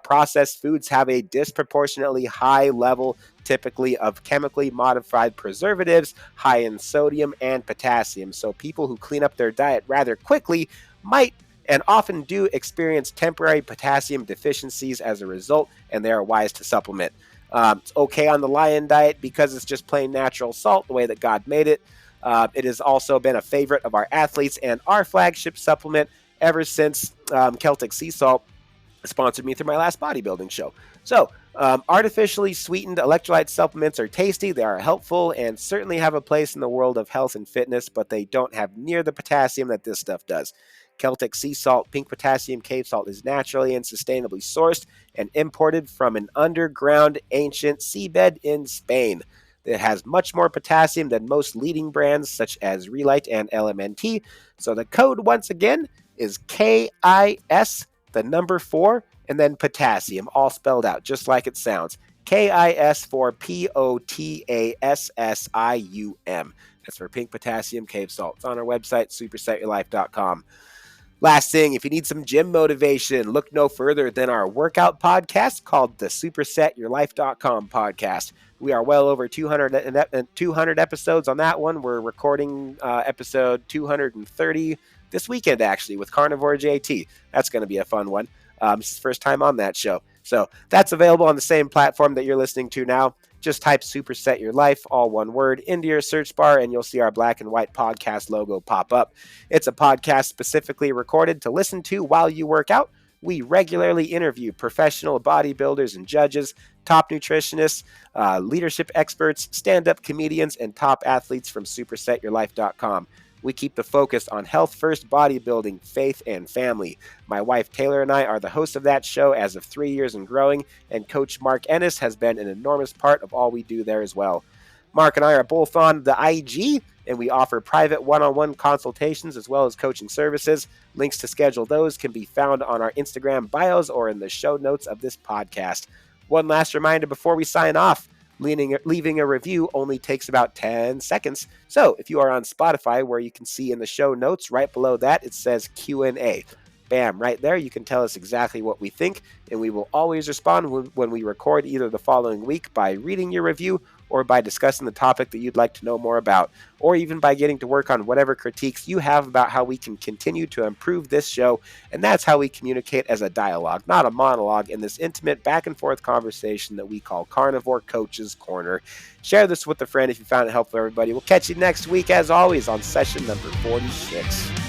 Processed foods have a disproportionately high level, typically, of chemically modified preservatives, high in sodium and potassium. So people who clean up their diet rather quickly might and often do experience temporary potassium deficiencies as a result, and they are wise to supplement. It's okay on the Lion diet because it's just plain natural salt, the way that God made it. It has also been a favorite of our athletes and our flagship supplement ever since Celtic Sea Salt sponsored me through my last bodybuilding show. So, artificially sweetened electrolyte supplements are tasty, they are helpful, and certainly have a place in the world of health and fitness, but they don't have near the potassium that this stuff does. Celtic Sea Salt, pink potassium cave salt, is naturally and sustainably sourced and imported from an underground ancient seabed in Spain. It has much more potassium than most leading brands such as Relight and LMNT. So the code, once again, is KIS, the number 4, and then potassium, all spelled out, just like it sounds. KIS for POTASSIUM. That's for pink potassium cave salt. It's on our website, supersetyourlife.com. Last thing, if you need some gym motivation, look no further than our workout podcast called the supersetyourlife.com podcast. We are well over 200 episodes on that one. We're recording episode 230 this weekend, actually, with Carnivore JT. That's going to be a fun one. It's his first time on that show. So that's available on the same platform that you're listening to now. Just type Superset Your Life, all one word, into your search bar, and you'll see our black and white podcast logo pop up. It's a podcast specifically recorded to listen to while you work out. We regularly interview professional bodybuilders and judges, top nutritionists, leadership experts, stand-up comedians, and top athletes from supersetyourlife.com. We keep the focus on health-first bodybuilding, faith, and family. My wife Taylor and I are the hosts of that show as of 3 years and growing, and Coach Mark Ennis has been an enormous part of all we do there as well. Mark and I are both on the IG, and we offer private one-on-one consultations as well as coaching services. Links to schedule those can be found on our Instagram bios or in the show notes of this podcast. One last reminder before we sign off. Leaving a review only takes about 10 seconds. So if you are on Spotify, where you can see in the show notes right below that, it says Q&A. Bam, right there, you can tell us exactly what we think, and we will always respond when we record either the following week by reading your review or by discussing the topic that you'd like to know more about, or even by getting to work on whatever critiques you have about how we can continue to improve this show. And that's how we communicate as a dialogue, not a monologue, in this intimate back and forth conversation that we call Carnivore Coach's Corner. Share this with a friend if you found it helpful, everybody. We'll catch you next week, as always, on session number 46.